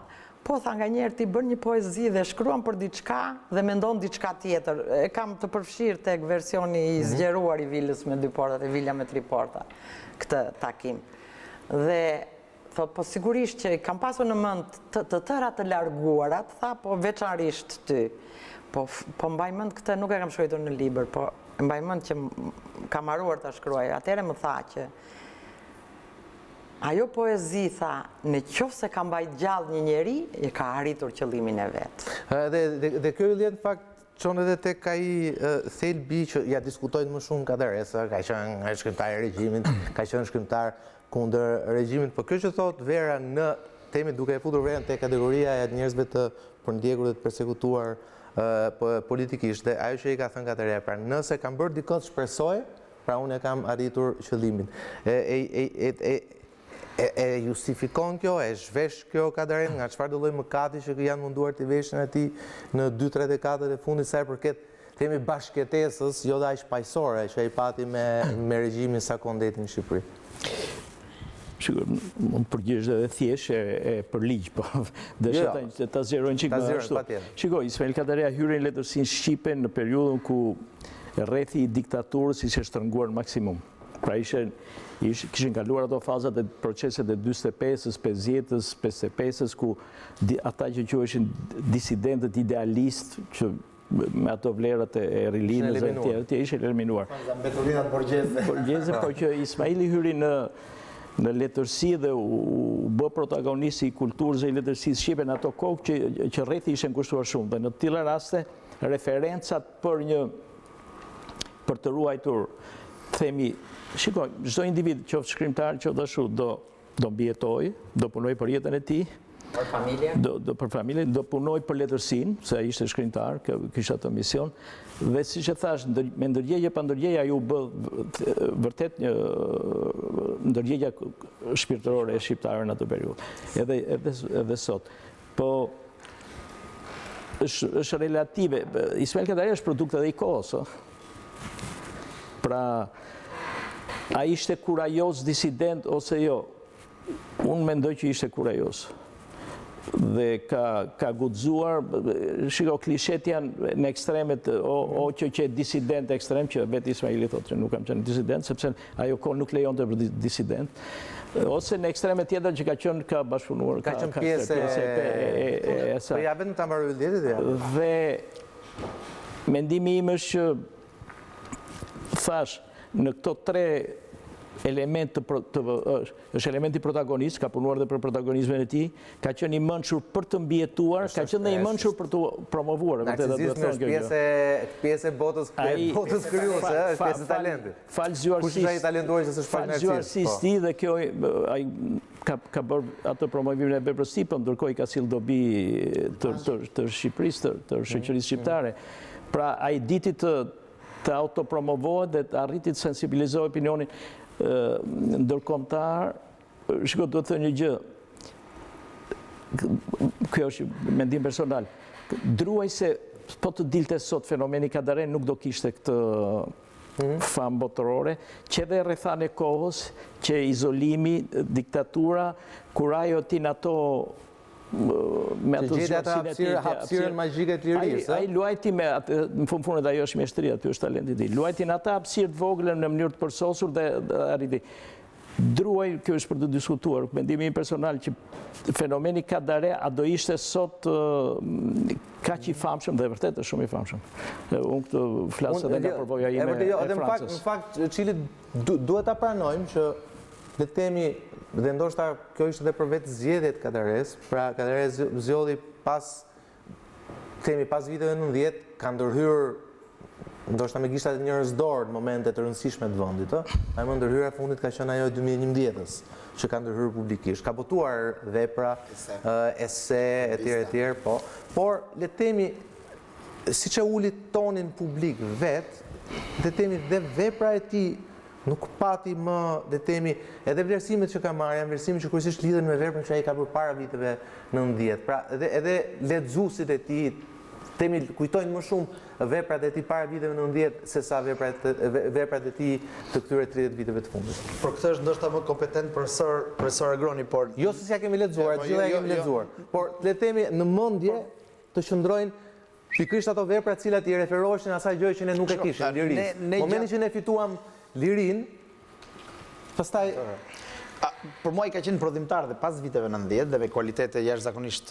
po tha nga njerë ti bën një poezi dhe shkruan për diçka dhe mendon diçka tjetër. E kam të përfshirë tek versioni i zgjeruar i vilës me 2 portat, e vila me 3 porta, këtë takim. Dhe thot, po sigurisht që kam pasur në mend të tëra të larguarat, tha, po veçanërisht ty. Po mbaj mend këtë nuk e kam shkruar në libër, po mbaj mend që kam haruar ta shkruaj. Atëherë më tha që ajo poezi, tha, në qoftë se ka mbajt gjallë një njeri, e ka arritur qëllimin e vet. Dhe kjo lidhet në fakt çon edhe tek ai thelbi që ja diskutojnë më shumë Kadaresë, ka qenë shkrimtar i regjimit, ka qenë shkrimtar kundër regjimit, por kjo që thot Vera në temi duke e futur Verën te kategoria e njerëzve të përndjekur dhe të persekutuar politikisht, dhe ajo që i ka thënë Kadareja, pra nëse kam bërë dikë të shpresoj, pra unë e kam arritur qëllimin. E justifikon kjo, e zhvesh kjo Kadareja, nga çfarë do lloj mëkati që janë munduar të veshin atij në 2-3 dekadat e fundit sa i përket temi bashkëtesës, jo dhe aq paqësore që ai pati me regjimin Sakondetin në Shqipëri. Mund përgjesh edhe thjesht e për ligj, po desha ta zgjerojnë çik më ashtu. Shikoj, Ismail Kadareja hyri në letërsinë shqipe në periudhën ku rrethi i diktaturës ishte shtrënguar maksimum. Pra kishin kaluar ato fazat e proceset e 45-ës, 50-ës, 55-ës, ku ata që quheshin disidentët idealist, që me ato vlerat e rilinës e tjerë, ishin eliminuar. Mbeturinat borgjeze. Po që Ismaili hyri në letërsi dhe u bë protagonisti i kulturës e i letërsisë shqipe në ato kohë që rrethi ishin kushtuar shumë. Dhe në të tilla raste, referencat për të ruajtur, themi, shikoj, çdo individ, qoftë shkrimtar, qoftë ashtu, do mbjetoj, do punoj për jetën e tij, Për familje? Për familje, do punoj për letërsinë, se ai ishte shkrimtar, kishte atë mision, dhe siç e thash, me ndërgjegje pa ndërgjegje ai u bë vërtet një ndërgjegje shpirtërore e shqiptarëve në atë periudhë. Edhe sot. Po është relative. Ismail Kadaresë është produkt edhe i kohës. Pra, ai ishte kurajos disident ose jo? Unë mendoj që ishte kurajos. Dhe ka guxuar, shiko, klishet janë në ekstremet, o që e disident ekstrem, që vetë Ismaili thotë që nuk kam qenë disident, sepse ajo kohë nuk lejon të për disident, ose në ekstremet tjetër që ka bashkëpunuar. Ka qenë pjesë e saj. Po ja vetëm ta mbaroj lidhjet ja. Dhe mendimi im është që thash, në këto tre element është elementi protagonist, ka punuar dhe për protagonizmin e tij, ka qenë i mençur për të mbjetuar, ka qenë dhe i mençur për të promovuar. Narcisizmi është pjesë e botës krijuese, është pjesë e talentit. Kush është ai talentuar që s'është fal narcisist? Artisti dhe kjo ai ka bërë atë promovimin e veprës së tij, ndërkohë i ka sill dobi të Shqipërisë, të shoqërisë shqiptare. Pra ai diti të autopromovohet dhe të arriti të sensibilizojë opinionin ndërkombëtar. Shiko, do të thënë një gjë. Kjo është mendim personal. Druaj se po të dilte sot fenomeni Kadarej nuk do kishte këtë famë botërore, që edhe rrethan e kohës, që izolimi, diktatura, kur ajo tin ato me ato hapësirën magjike të lirisë. Ai luajti me atë, në fundet ajo është mjeshtria, aty është talenti i tij. Luajti në atë hapësirë të vogël në mënyrë të përsosur dhe arriti. Druaj, kjo është për të diskutuar, mendimi im personal që fenomeni Kadareja a do ishte sot kaq i famshëm dhe vërtet është shumë i famshëm. Unë këtë flas edhe nga përvoja ime e Francës. Në fakt, Çilit duhet ta pranojmë që le të themi, dhe ndoshta kjo ishte edhe për vetë zgjedhjet Kadaresë, pra Kadareja zgjodhi pas viteve 90, ka ndërhyrë, ndoshta me gishtat e njerëz dorë në momente të rëndësishme të vendit, ai më ndërhyra e fundit ka qenë ajo e 2011-s, që ka ndërhyrë publikisht. Ka botuar vepra, ese, etj, po. Por le të themi, siç e uli tonin publik vetë, le të themi dhe vepra e tij nuk pati më, le të themi, edhe vlerësimet që ka marrë, janë vlerësime që kryesisht lidhen me veprën që ai ka bërë para viteve 90. Pra, edhe lexuesit e tij, themi, kujtojnë më shumë veprat e tij para viteve 90 se sa veprat e tij të këtyre 30 viteve të fundit. Por këtë është ndoshta më kompetent profesor Agroni, por jo se s'ja kemi lexuar, gjithë ja kemi lexuar. Por le të themi në mendje të qëndrojnë pikërisht ato vepra të cilat i referoheshin asaj gjë që ne nuk e kishim, lirisë. Momentin që ne fituam lirin, pastaj për mua i ka qenë prodhimtar dhe pas viteve 90 dhe me kualitete jashtëzakonisht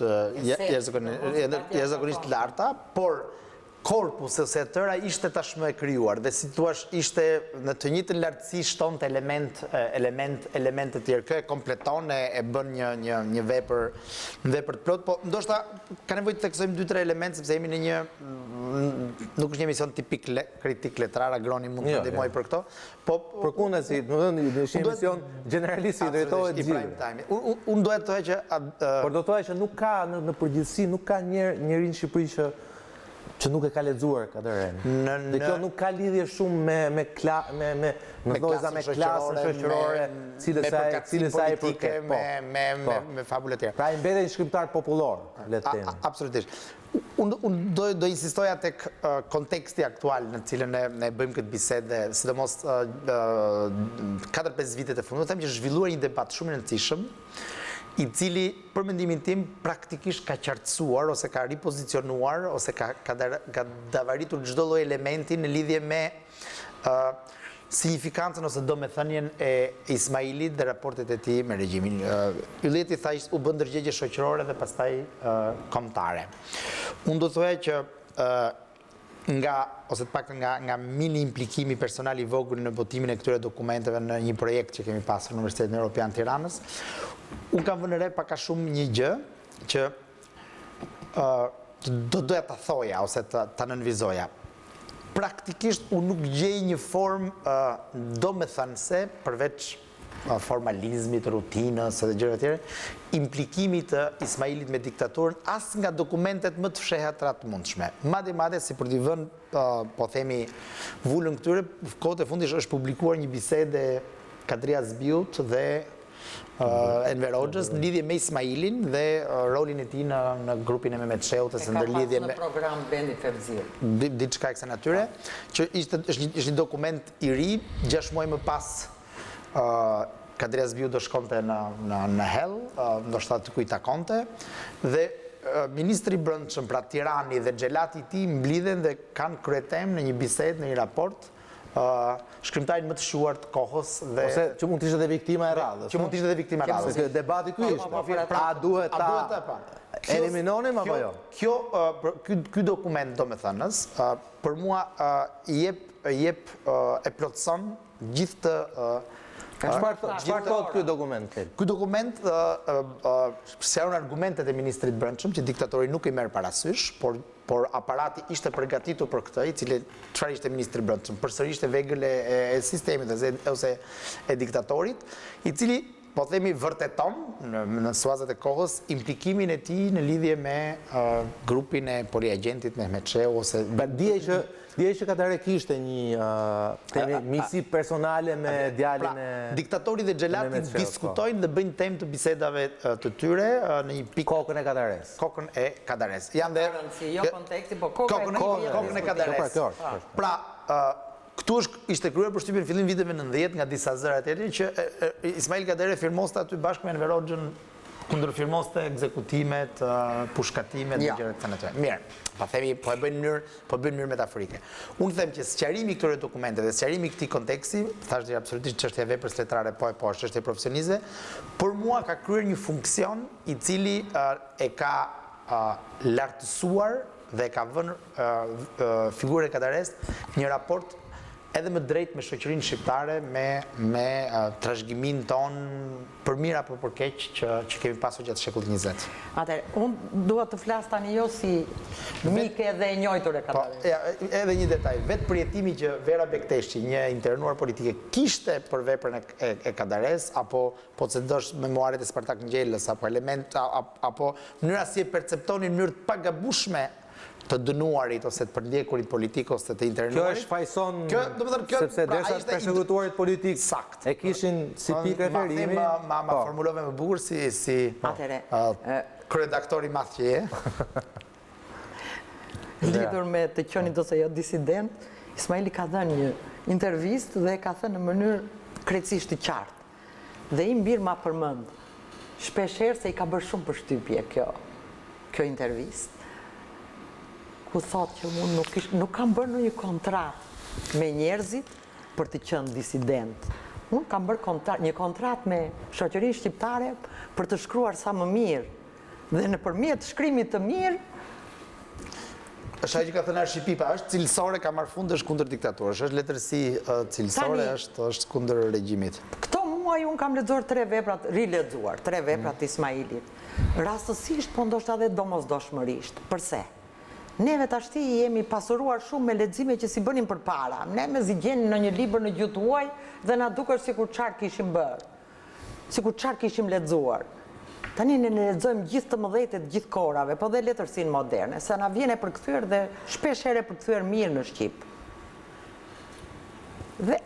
larta, por korpus ose tëra ishte tashmë e krijuar dhe si thua ishte në të njëjtën lartësi shtonte elemente të tjerë. Kjo e kompleton, e bën një vepër të plot, po ndoshta ka nevojë të theksojmë 2-3 elemente sepse jemi në një nuk është një emision tipik kritik letrar, Agroni mund të ndihmoj për këto, po përkundazi, domethënë është një emision generalist i drejtohet gjithë. Unë duhet të thoya që por do të thoya që nuk ka në përgjithësi nuk ka njeri në Shqipëri që nuk e ka lexuar Kadarejën. Dhe kjo nuk ka lidhje shumë me klasën shoqërore, cilës ai përket, me fabule të tjera. Pra i mbetet një shkrimtar popullor, le të themi. Absolutisht. Unë do insistoja tek konteksti aktual në cilën ne bëjmë këtë bisedë, sidomos 4-5 vitet e fundit, do të them që zhvilluar një debat shumë i rëndësishëm, i cili, për mendimin tim, praktikisht ka qartësuar, ose ka ripozicionuar, ose ka davaritur çdo lloj elementi në lidhje me signifikancën ose domethënien e Ismailit dhe raportet e tij me regjimin. Ylleti tha u bën ndërgjegje shoqërore dhe pastaj kombëtare. Unë do thoya që ose të paktën nga mini implikimi personal i vogël në botimin e këtyre dokumenteve në një projekt që kemi pasur në Universitetin Evropian Tiranës, unë kam vënë re pak a shumë një gjë që doja ta thoja ose ta nënvizoja. Praktikisht unë nuk gjej një formë domethënëse përveç formalizmit, rutinës dhe gjërave tjera, implikimit të Ismailit me diktaturën as nga dokumentet më të fshehatra të mundshme. Madje si për t'i vënë, po themi, vullën këtyre, kohët e fundit është publikuar një bisede Kadrejas Biut dhe Enver Hoxhës në lidhje me Ismailin dhe rolin e tij në grupin e Mehmet Sheut ose ndërlidhje me program Bendi Fevzir. Diçka e kësaj natyre, që është një dokument i ri, 6 muaj më pas Kadareja Biu do shkonte në hell, ndoshta të kujt takonte, dhe ministri i brendshëm, pra Tirani dhe xhelati i tij mblidhen dhe kanë kryetem në një bisedë, në një raport, shkrimtarin më të shuar të kohës dhe ose që mund të ishte dhe viktima e radhës. Që mund të ishte dhe viktima e radhës. Se debati ky ishte. A duhet ta eliminonim apo jo? Ky dokument, domethënës, për mua e plotson gjithë të Çfarë thot ky dokument? Ky dokument sjaron argumentet e ministrit brendshëm që diktatori nuk i merr parasysh, por aparati ishte përgatitur për këtë, i cili çfarë ishte ministri brendshëm, përsëri ishte vegël e sistemit ose e diktatorit, i cili po themi vërteton në suazat e kohës implikimin e tij në lidhje me grupin e poliagentit Mehmet Sheu ose Dije që Kadareja kishte një misi personale me djalin e diktatori dhe xhelati diskutojnë dhe bëjnë temë të bisedave të tyre në një pikë kokën e Kadaresë. Kokën e Kadaresë. Janë dhe jo konteksti, po kokën e Kadaresë. Pra, këtu ishte kryer përshtypjen në fillim viteve 90 nga disa zëra të tjerë që Ismail Kadaresë firmoste aty bashkë me Enver Hoxhën kundërfirmoste ekzekutimet, pushkatimet dhe gjërat të tjera. Mirë, pa themi, po e bëjnë në mënyrë metaforike. Unë them që sqarimi i këtyre dokumenteve dhe sqarimi i këtij konteksti, thash dhe absolutisht çështja e veprës letrare po është çështje profesioniste, për mua ka kryer një funksion i cili e ka lartësuar dhe ka vënë figurën e Kadaresë një raport edhe më drejt me shoqërinë shqiptare, me trashëgimin ton për mirë apo për keq që kemi pasur gjatë shekullit 20. Atëherë, unë dua të flas tani jo si mike dhe e njohur e Kadaresë. Edhe një detaj, vetë përjetimi që Vera Bekteshi, një internuar politike, kishte për veprën e Kadaresë, apo po të dosh memoaret e Spartak Ngjelës, apo element, apo mënyra si e perceptonin në mënyrë të pagabueshme të dënuarit ose të përndjekurit politik ose të internuarit. Kjo është fajson sepse derisa të persekutuarit politik e kishin si pikë referimi. Ma formulove më bukur si kryeredaktori madh që je. Lidhur me të qenit ose jo disident, Ismaili ka dhënë një intervistë dhe ka thënë në mënyrë krejtësisht të qartë. Dhe i mbir ma përmend shpeshherë se i ka bërë shumë përshtypje kjo intervistë, ku thotë që unë nuk kam bërë një kontratë me njerëzit për të qenë disident. Unë kam bërë një kontratë me shoqërinë shqiptare për të shkruar sa më mirë. Dhe nëpërmjet shkrimit të mirë, është ajo që ka thënë Arshipika, është cilësore, ka marrë fund, është kundër diktaturës, është letërsi cilësore, është kundër regjimit. Këto muaj unë kam lexuar 3 veprat, rilexuar 3 veprat të Ismailit. Rastësisht, po ndoshta edhe domosdoshmërisht. Përse? Neve tashti jemi pasuruar shumë me lexime që si bënim përpara. Ne me zgjenin në një libër në gjuhë huaj dhe na duket sikur çfarë kishim bërë. Sikur çfarë kishim lexuar. Tani ne lexojmë gjithë të mëdhejtë të gjithë kohërave, po dhe letërsinë moderne, sa na vjen e përkthyer dhe shpesh herë përkthyer mirë në shqip. Dhe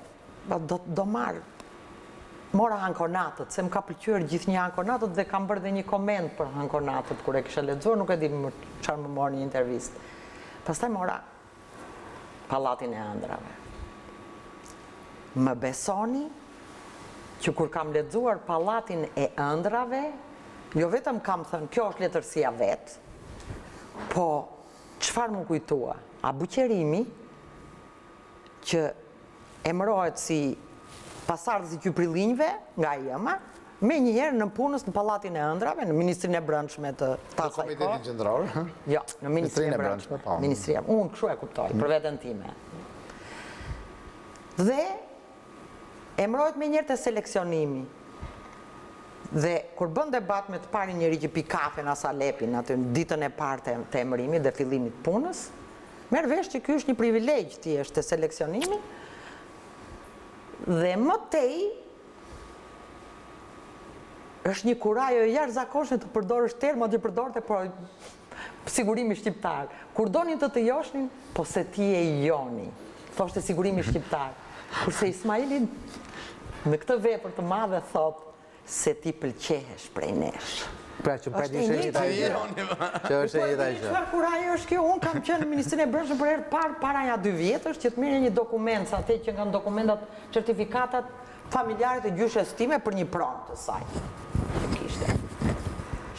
do marr mora ankonatët, se më ka pëlqyer gjithnjë ankonatët dhe kam bërë dhe një koment për ankonatët kur e kisha lexuar, nuk e di çfarë më mori një intervistë. Pastaj mora Pallatin e Ëndrave. Më besoni që kur kam lexuar Pallatin e Ëndrave, jo vetëm kam thënë kjo është letërsia vet, po çfarë më kujtua? A buqerimi që emërohet si pasardhës i Kyprillinjve nga jema, me njëherë në punës në Pallatin e Ëndrave, në Ministrinë e Brendshme të Në asaj kohe. Komitetin Qendror. Jo, në Ministrinë e Brendshme. po. Ministria, unë kështu e kuptoj, për veten time. Dhe emërohet me njëherë të seleksionimi. Dhe kur bën debat me të parin njëri që pi kafe në Salepin, aty në ditën e parë të emërimit dhe fillimit punës, merr vesh që ky është një privilegj thjesht të seleksionimi. Dhe më tej është një kurajo e jashtëzakonshme të përdorësh terma që përdorte por sigurimi shqiptar. Kur donin të joshnin, po se ti e joni, thoshte sigurimi shqiptar. Kurse Ismailin me këtë vepër të madhe thot se ti pëlqehesh prej nesh. Pra që pra një shënjit a gjë. Që është e njëta gjë. Çfarë kurajo është kjo? Unë kam qenë në Ministrinë e Brendshme për herë të parë para ja 2 vjetësh që të merrja një dokument sa atë që nga dokumentat, certifikatat familjare të gjyshes time për një pronë të saj. Që kishte.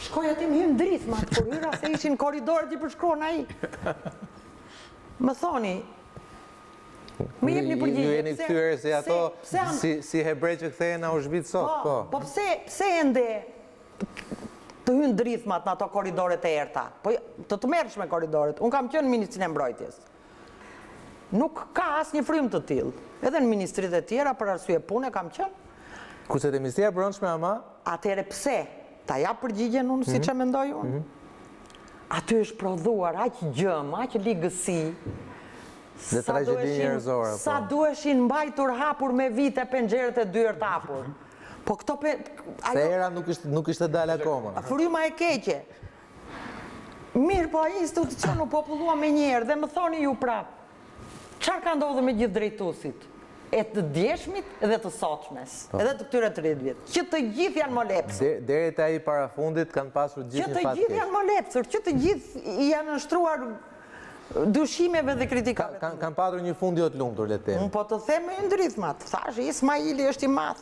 Shkoj aty më hyn drithmat kur hyra se ishin korridorët që përshkruan ai. Më thoni, më jepni përgjigje. Ju jeni kthyer si ato si hebrej që kthehen në Auschwitz sot, po. Po pse ende të hynë drithmat në ato korridoret e erta? Po të merrshme korridoret. Unë kam qenë në Ministrinë e Mbrojtjes. Nuk ka asnjë frymë të tillë. Edhe në ministritë e tjera për arsye pune kam qenë. Kurse te Ministria e Brendshme ama, atëherë pse? Ta jap përgjigjen unë siç e mendoj unë. Aty është prodhuar aq gjëm, aq ligësi. Dhe tragjedi njerëzore. Sa duheshin mbajtur hapur me vite penxherët e dyert hapur. Po këto se era nuk ishte dalë akoma. Fryma e keqe. Mirë, po ai institucion u popullua me njerë dhe më thoni ju prap, çfarë ka ndodhur me gjithë drejtuesit? E të djeshmit dhe të sotshmes, edhe të këtyre 30 vjet. Që të gjithë janë molepsur. Deri te ai parafundit kanë pasur gjithë një fat keq. Që të gjithë janë molepsur, që të gjithë janë nështruar dyshimeve dhe kritikave. Kanë patur një fund jo të lumtur, le të themi. Unë po të them me ndrithmat. Thash Ismaili është i madh.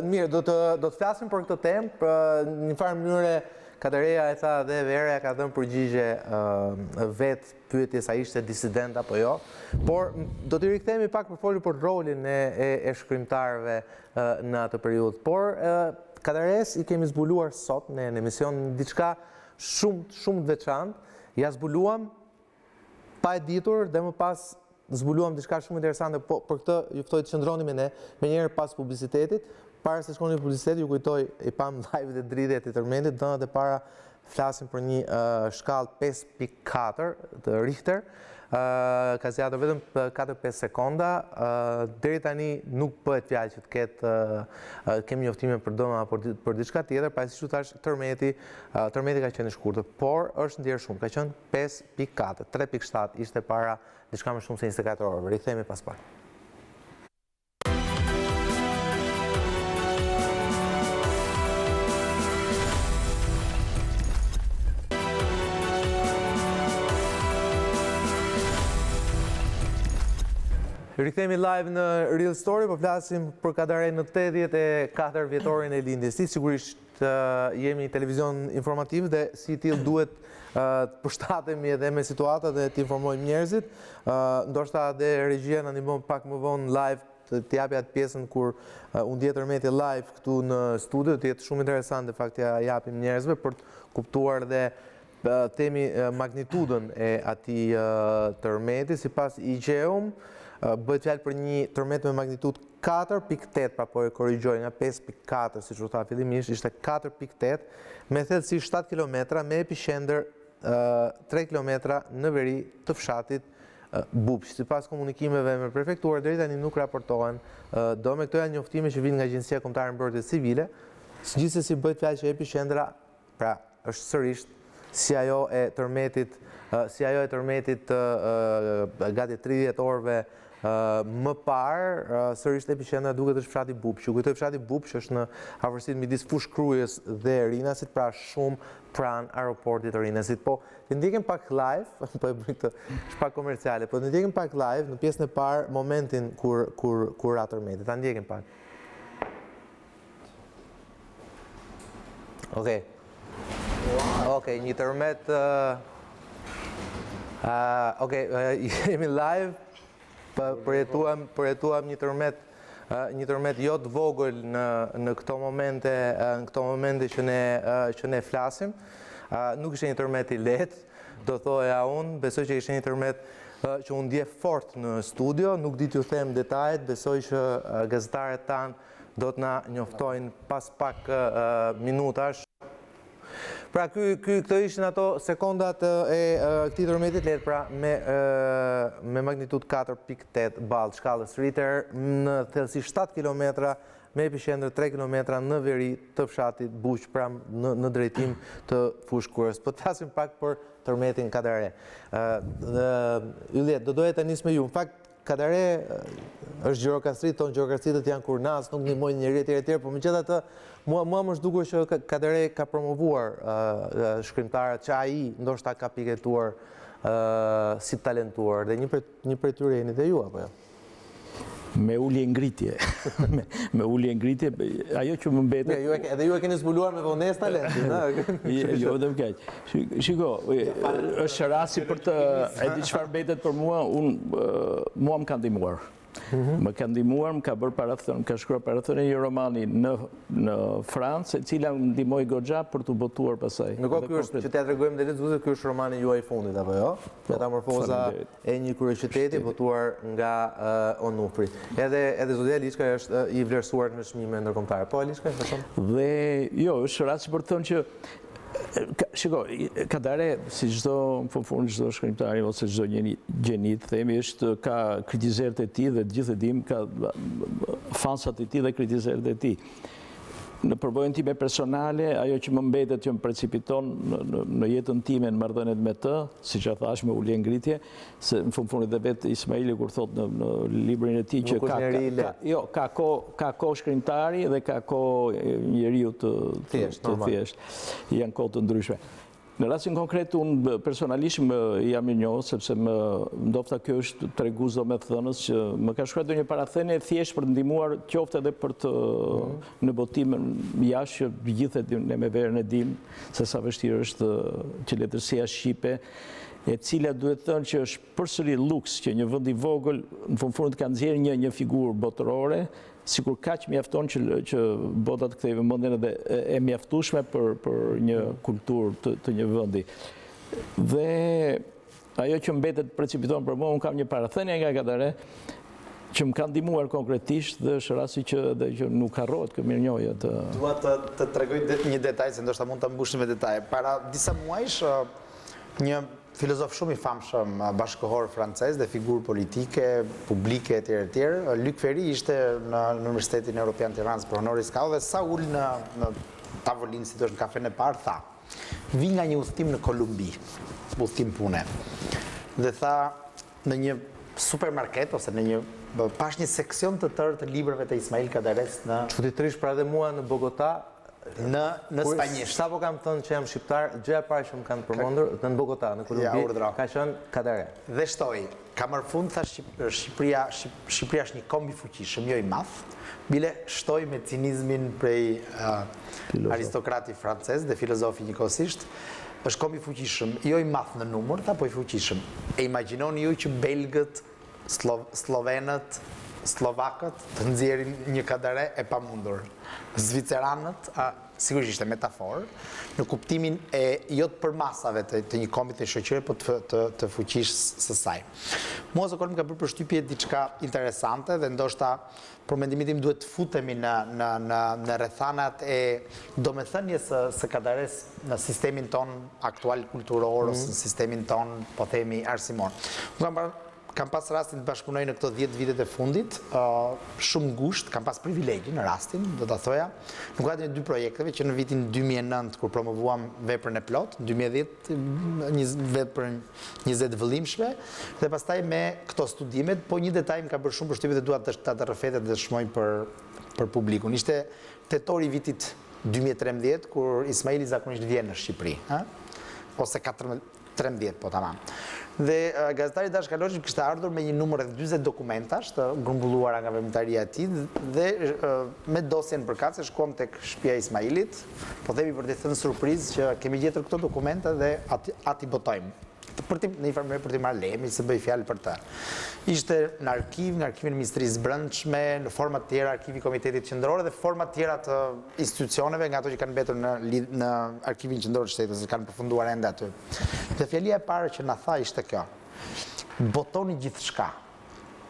Mirë, do të flasim për këtë temë, për një farë mënyre Kadareja e tha dhe Vera ka dhënë përgjigje vetë pyetjes a ishte disident apo jo, por do t'i rikthehemi pak për folur për rolin e shkrimtarëve në atë periudhë. Por Kadaresë i kemi zbuluar sot në emision diçka shumë të veçantë. Ja zbuluam pa e ditur dhe më pas zbuluam diçka shumë interesante, po për këtë ju ftoj të qëndroni me ne, me njëherë pas publicitetit. Para se shkoni në publicitet, ju kujtoj i pam live dhe dridhjet e tërmendit, dënat e para flasim për një shkallë 5.4 të Richter, ka zgjatur vetëm 4-5 sekonda, deri tani nuk bëhet fjalë që të ketë kemi njoftime për dëma për diçka tjetër, pa siç u thash tërmeti ka qenë i shkurtër, por është ndier shumë, ka qenë 5.4, 3.7 ishte para diçka më shumë se 24 orëve. Rikthehemi pas pak. Rikthehemi live në Real Story, po flasim për Kadareja në 84 vjetorin e lindjes. Sigurisht jemi një televizion informativ dhe si tillë duhet të përshtatemi edhe me situatat dhe të informojmë njerëzit. Ndoshta edhe regjia na ndihmon pak më vonë live të japi atë pjesën kur unë ndje tërmeti live këtu në studio, të jetë shumë interesant dhe fakt ja japim njerëzve për të kuptuar dhe temi magnitudën e atij tërmeti. Sipas IGEUM bëhet fjalë për një tërmet me magnitudë 4.8, pra po e korrigjoj nga 5.4, siç u tha fillimisht, ishte 4.8, me thellësi 7 km, me epiqendër 3 km në veri të fshatit Bupsh. Sipas komunikimeve me prefekturën, deri tani nuk raportohen dëme. Këto janë njoftime që vijnë nga Agjencia Kombëtare e Mbrojtjes Civile. Gjithsesi bëhet fjalë që epiqendra, pra është sërish si ajo e tërmetit gati 30 orëve më parë, sërish epiqendra duket është fshati Bupsh. Ju kujtoj fshati Bupsh është në afërsitë midis Fushkrujës dhe Rinasit, pra shumë pranë aeroportit të Rinasit. Po, të ndjekim pak live, po e bëj këtë shpak komerciale, po të ndjekim pak live në pjesën e parë momentin kur ra tërmeti. Ta ndjekim pak. Okej, një tërmet jemi live. përjetuam një tërmet jo të vogël në këto momente që ne flasim. Nuk ishte një tërmet i lehtë, do thoja unë, besoj që ishte një tërmet që unë ndjeh fort në studio, nuk di t'ju them detajet, besoj që gazetarët tanë do t'na njoftojnë pas pak minutash. Pra, këto ishin ato sekondat e këtij tërmetit lehtë, pra me magnitud 4.8 ballë shkallës Richter në thellësi 7 km, me epicentër 3 km në veri të fshatit Buq, pra në drejtim të fushkurës. Po të flasim pak për tërmetin Kadare. Yllet, do doja ta nis me ju. Në fakt, Kadare është gjirokastrit, tonë gjirokastritët janë kurnaz, nuk ndihmojnë njëri tjetër, por megjithatë mua më është dukur që Kadare ka promovuar shkrimtarët që ai ndoshta ka piketuar si talentuar, dhe një prej tyre jeni dhe ju apo jo? Me ullje ngritje. Me ullje ngritje, ajo që më mbetet... Edhe ju e keni zbuluar me vonesë talentin, Jo, dhe më keq. Shiko, është rasti për të... E di çfarë mbetet për mua, mua më kanë ndihmuar. Më ka ndihmuar, më ka bërë parathon, më ka shkruar parathon një romani në Francë, e cila më ndihmoi goxha për të botuar pasaj. Në kohë ky është që t'ia tregojmë dhe lexuesit, ky është romani juaj i fundit apo jo? Metamorfoza e një kryeqyteti botuar nga Onufri. Edhe Zodia Liçka është i vlerësuar në çmime ndërkombëtare. Po Liçka, Dhe jo, është rasti për të thënë që shiko, Kadare, si çdo shkrimtari ose çdo gjenit, themi është ka kritizerët e tij dhe të gjithë e dim, ka fansat e tij dhe kritizerët e tij. Në përbojën time personale, ajo që më mbetet që më precipiton në jetën time në marrëdhëniet me të, siç e thash me ulje ngritje, se në fundit dhe vetë Ismaili kur thot në librin e tij që ka kohë shkrimtari dhe ka kohë njeriu të thjesht. Janë kohë të ndryshme. Në rastin konkret, unë personalisht jam i njohur, sepse më ndofta kjo është tregues domethënës që më ka shkruar ndonjë parathënie thjesht për të ndihmuar qoftë edhe për të në botim jashtë, që gjithë ne me verën e dim se sa vështirë është që letërsia shqipe, e cila duhet thënë që është përsëri luks që një vend i vogël në fund ka nxjerrë një figurë botërore, sikur kaq mjafton që bota të kthejë vëmendjen edhe e mjaftueshme për një kulturë të një vendi. Dhe ajo që mbetet precipiton për mua, unë kam një parathënie nga Kadare që më kanë ndihmuar konkretisht dhe është rasti që nuk harrohet kjo mirënjohje. Dua të tregoj një detaj, se ndoshta mund ta mbushim me detaje. Para disa muajsh një filozof shumë i famshëm bashkëkohor francez dhe figurë politike, publike etj. Luc Ferry ishte në Universitetin Evropian Tiranës për honoris causa dhe sa ul në tavolinë, si thosh në kafen e parë, tha: "Vi nga një udhtim në Kolumbi, udhtim pune." Dhe tha në një supermarket ose në një pash një seksion të tërë të librave të Ismail Kadaresë në çuditërisht pra dhe mua në Bogota, në spanjisht. Sa po kam thënë që jam shqiptar, gjëja e parë që më kanë përmendur në Bogota, në Kolumbi, ka qenë Kadare. Dhe shtoi, ka marrë fund, tha Shqipëria është një komb i fuqishëm, jo i madh. Bile shtoi me cinizmin prej aristokrati francez dhe filozofi njëkohësisht, është komb i fuqishëm, jo i madh në numër, po i fuqishëm. E imagjinoni ju që belgët, slovenët, slovakët të nxjerrin një Kadare e pamundur. Zviceranët, sigurisht ishte metaforë, në kuptimin e jo të përmasave të një kombi të shoqëre, po të fuqishë së saj. Mua Sokol më ka bërë përshtypje diçka interesante dhe ndoshta për mendimin tim duhet të futemi në rrethanat e domethënies së Kadaresë në sistemin ton aktual kulturor ose në sistemin ton, po themi, arsimor. Kam pas rastin të bashkëpunoj në këto 10 vitet e fundit, shumë ngusht, kam pas privilegjin në rastin, do të thoja, në kuadrin e 2 projekteve që në vitin 2009, kur promovuam veprën e plot, në 2010 veprën 20 vëllimshme, dhe pastaj me këto studimet, po një detaj më ka bërë shumë përshtypje dhe dua të rrëfetet dhe shmoj për publikun. Ishte tetori vitit 2013, kur Ismaili zakonisht vjen në Shqipëri, ose 13, po tamam. Dhe gazetari Dash Kaloshi kishte ardhur me një numër rreth 40 dokumentash të grumbulluara nga veprimtaria e tij dhe me dosjen përkatëse shkuam tek shtëpia e Ismailit, po themi për të thënë surprizë që kemi gjetur këto dokumenta dhe aty botojmë. në një farë për t'i marrë lemi, se bëj fjalë për ta. Ishte në arkiv, në arkivin e Ministrisë Brendshme, në forma të tjera, arkivi Komitetit Qendror dhe forma të tjera të institucioneve, nga ato që kanë mbetur në arkivin qendror të shtetit, se kanë përfunduar ende aty. Dhe fjalia e parë që na tha ishte kjo: botoni gjithçka,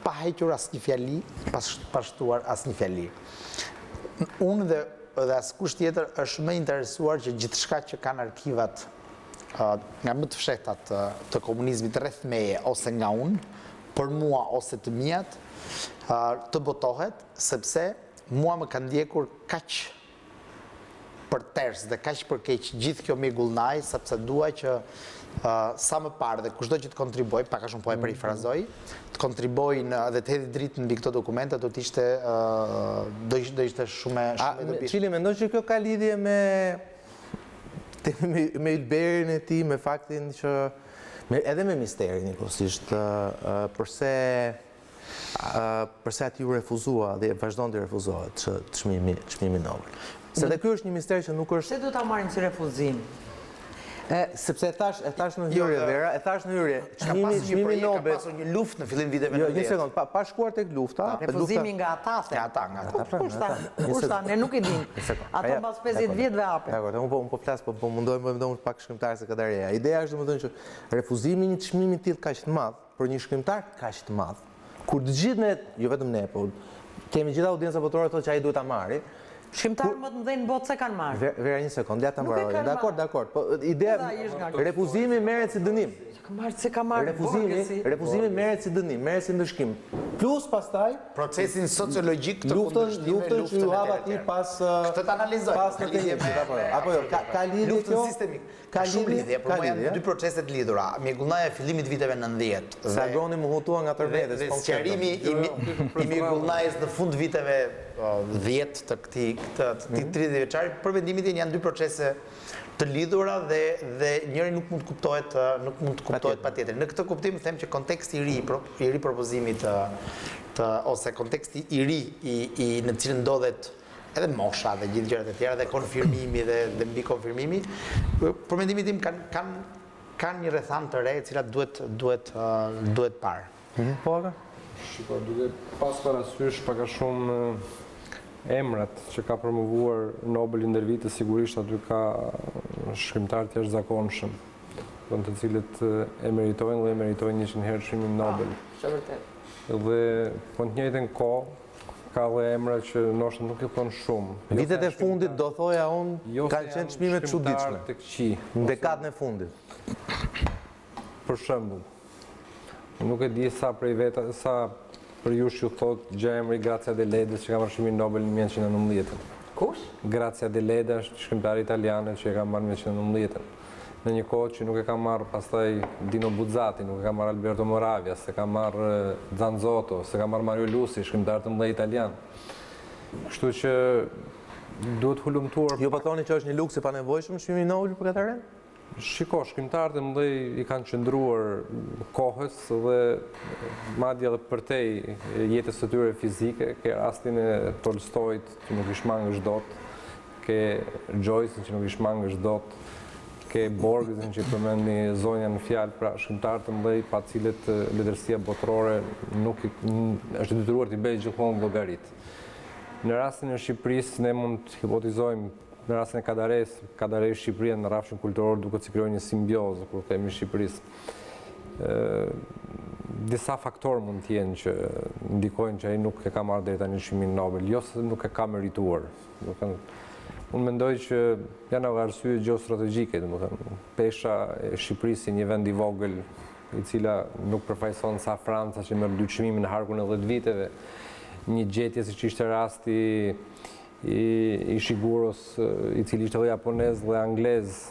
pa hequr asnjë fjali, pa shtuar asnjë fjali. Unë dhe askush tjetër është më interesuar që gjithçka që kanë arkivat nga më të fshehtat të komunizmit rreth meje ose nga unë, për mua ose të mijat, të botohet, sepse mua më ka ndjekur kaq për ters dhe kaq për keq gjithë kjo migullnaj, sepse dua që sa më parë dhe kushdo që të kontriboj, pak a shumë po e perifrazoj, të kontribojnë dhe të hedhë dritë mbi këto dokumente, do ishte shumë e dobishme. Qili, mendoj që kjo ka lidhje me Ilberin e ti, me faktin që edhe me misterin njëkohësisht, përse ati u refuzua dhe vazhdon të refuzohet çmimi Nobel. Se dhe kjo është një mister që nuk është... Se du ta marrim si refuzim? Sepse e thash në hyrje, Vera, e thash në hyrje, çmimi Nobel... Ka pasur një luftë në fillim viteve 90. Jo, një sekond, pa shkuar tek lufta... Refuzimi nga ata, se? Nga ata. Kushta, ne nuk i dim. Ato pas 50 vjetëve hape. Dakor, unë po flas, po mundoj pak shkrimtar se Kadareja. Ideja është domethënë që refuzimi një çmimi të tillë kaq të madh për një shkrimtar kaq të madh, kur të gjithë ne, jo vetëm ne, po kemi gjithë audiencia botërore thotë që ai duhet ta marrë. Shkrimtarë më të mëdhenj në botë se kanë marrë. Vera, një sekond, ja ta mbaroj. Dakor. Po ideja refuzimi merret si dënim. Refuzimi merret si dënim, merret si ndëshkim. Plus pastaj procesin sociologjik të luftën që ju hap aty pas këtë të analizoj. Pas në tenjencë, apo jo, ka lidhje kjo? Luftën sistemik. Ka shumë lidhje, por janë dy procese të lidhura. Migullnaja e fillimit viteve 90. Se Agroni më hutua nga tërvetes. Dhe sqarimi i migullnajës në fund viteve 10 të këtij 30 vjeçari, për vendimin tim janë dy procese të lidhura dhe njëri nuk mund të kuptohet patjetër. Në këtë kuptim them që konteksti i ri propozimit ose konteksti i ri në cilën ndodhet edhe mosha dhe gjithë gjërat e tjera dhe konfirmimi dhe mbi konfirmimi, për mendimin tim kanë një rrethanë të re e cila duhet parë. Po, shiko, duke pas parasysh pak a shumë emrat që ka promovuar Nobelin ndër vite, sigurisht aty ka shkrimtarë të jashtëzakonshëm, të cilët e meritojnë dhe e meritojnë 100 herë çmimin Nobel. Dhe po të njëjtën kohë ka dhe emra që ndoshta nuk i thon shumë. Vitet e fundit do thoja unë kanë qenë çmime të çuditshme. Në dekadën e fundit. Për shembull, nuk e di sa për ju që thot gjë emri Grazia Deledda që ka marrë çmimin Nobel në 1919. Kush? Grazia Deledda është shkrimtare italiane që e ka marrë në 1919. Në një kohë që nuk e ka marrë pastaj Dino Buzzati, nuk e ka marrë Alberto Moravia, se ka marrë Zanzotto, se ka marrë Mario Lusi, shkrimtar të mëdhenj italian. Kështu që duhet hulumtuar. Ju po thoni që është një luks i panevojshëm çmimi Nobel për Kadareja? Shiko, shkrimtarët e mëdhenj i kanë qëndruar kohës dhe madje edhe përtej jetës së tyre fizike, ke rastin e Tolstoit që nuk i shmangësh dot, ke Joyce që nuk i shmangësh dot, ke Borgesin që i përmendi zonja në fjalë, pra shkrimtarët e mëdhenj pa cilët letërsia botërore nuk është detyruar të bëjë gjithmonë llogarit. Në rastin e Shqipërisë ne mund të hipotezojmë në rastin e Kadareja Shqipëria në rrafshin kulturor duket si krijojë një simbiozë kur themi Shqipërisë. Disa faktorë mund të jenë që ndikojnë që ai nuk e ka marrë deri tani çmimin Nobel, jo se nuk e ka merituar. Unë mendoj që janë arsye gjeostrategjike, domethënë pesha e Shqipërisë si një vend i vogël i cila nuk përfaqëson sa Franca që merr 2 çmime në harkun e 10 viteve, një gjetje siç ishte rasti i Shiguros, i cili ishte dhe japonez dhe anglez.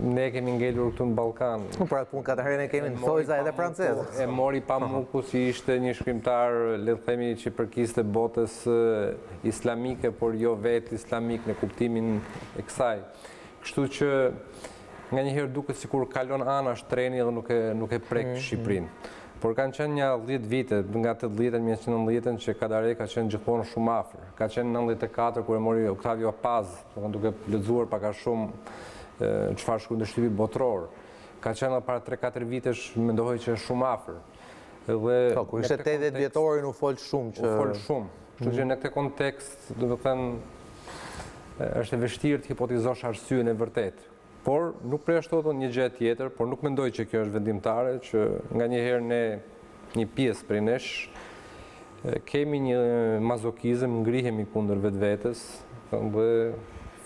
Ne kemi ngelur këtu në Ballkan. Pra punë Kadareja ne kemi në thojza edhe franceze. E mori Pamuku si ishte një shkrimtar, le të themi, që përkiste botës islamike, por jo vetë islamik në kuptimin e kësaj. Kështu që nga njëherë duket sikur kalon anash treni dhe nuk e prek Shqipërinë. Por kanë qenë një 10 vite, nga 80-të, 1990-ën, që Kadareja ka qenë gjithmonë shumë afër. Ka qenë 94 kur e mori Octavio Paz, duke lexuar pak a shumë çfarë shkruan në shtypi botror. ka qenë para 3-4 vitesh, mendoj që është shumë afër. Kur ishte 80 vjetorin u fol shumë që... U fol shumë. Kështu që në këtë kontekst, do të thënë, është e vështirë të hipotizosh arsyeën e vërtet. Por nuk përjashtohet një gjë tjetër, por nuk mendoj që kjo është vendimtare, që nganjëherë ne, një pjesë prej nesh, kemi një mazokizëm, ngrihemi kundër vetvetes, dhe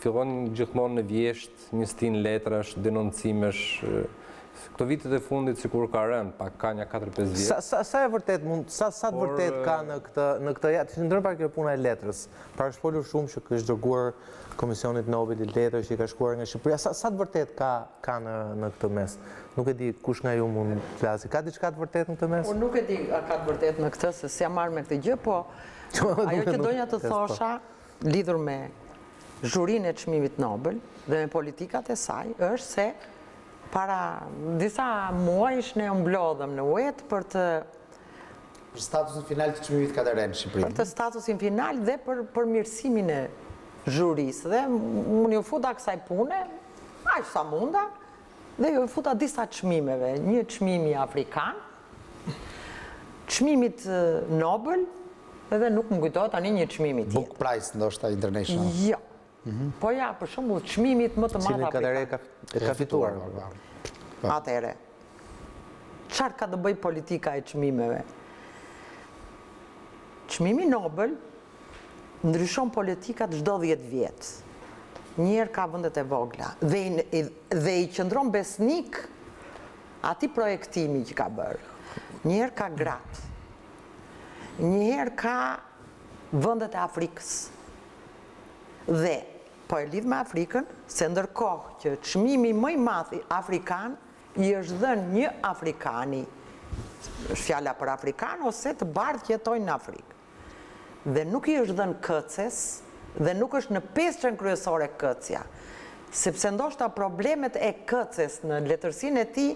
fillon gjithmonë në vjesht, një stin letrash, denoncimesh. Këto vitet e fundit sikur ka rënë, pak ka një 4-5 vjet. Sa e vërtet të vërtet ka në këtë jetë? Që ndërpar kjo puna e letrës, pra është folur shumë që kështë dërguar Komisionit Nobel i letrës që i ka shkuar nga Shqipëria. Sa të vërtet ka në këtë mes? Nuk e di kush nga ju mund të flasi. Ka diçka të vërtet në këtë mes? Nuk e di ka të vërtet në këtë, se si jam marrë me këtë gjë, po ajo që doja të thosha, lidhur me zhurinë e çmimit Nobel dhe me politikat e saj, është se para disa muajsh ne mblodhëm në UET për statusin final të çmimit Kadareja në Shqipëri. Për të statusin final dhe për përmirësimin e zhurisë. Dhe unë ju futa kësaj pune, aq sa munda, dhe ju futa disa çmimeve. Një çmimi afrikan, çmimit Nobel, edhe nuk më kujtohet tani një çmimi tjetër. Book Prize ndoshta international. Jo. Po ja, për shembull, çmimit më të madh Cilin Kadareja ka fituar. Atëherë, çfarë ka të bëj politika e çmimeve? Çmimi Nobel ndryshon politikat çdo 10 vjet. Njëherë ka vendet e vogla dhe i qëndron besnik atij projektimi që ka bërë. Njëherë ka gratë. Njëherë ka vendet e Afrikës. Dhe po e lidh me Afrikën, se ndërkohë që çmimi më i madh afrikan i është dhënë një afrikani, është fjala për afrikan ose të bardhë që jetojnë në Afrikë. Dhe nuk i është dhënë këces, dhe nuk është në peshqen kryesore këcja, sepse ndoshta problemet e këces në letërsinë e tij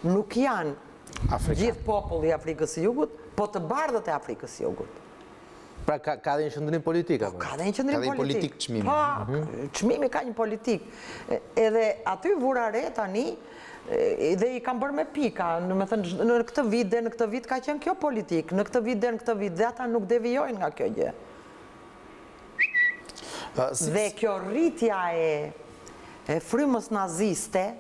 nuk janë gjithë populli i Afrikës së Jugut, po të bardhët e Afrikës së Jugut. Pra ka dhe një qëndrim politik? Ka dhe një qëndrim politik. Çmimi. Po, çmimi ka një politik. Edhe aty vura re tani, dhe i kam bërë me pika, në këtë vit dhe në këtë vit ka qenë kjo politik, në këtë vit dhe në këtë vit, dhe ata nuk devijojnë nga kjo gjë. Dhe kjo rritja e frymës naziste,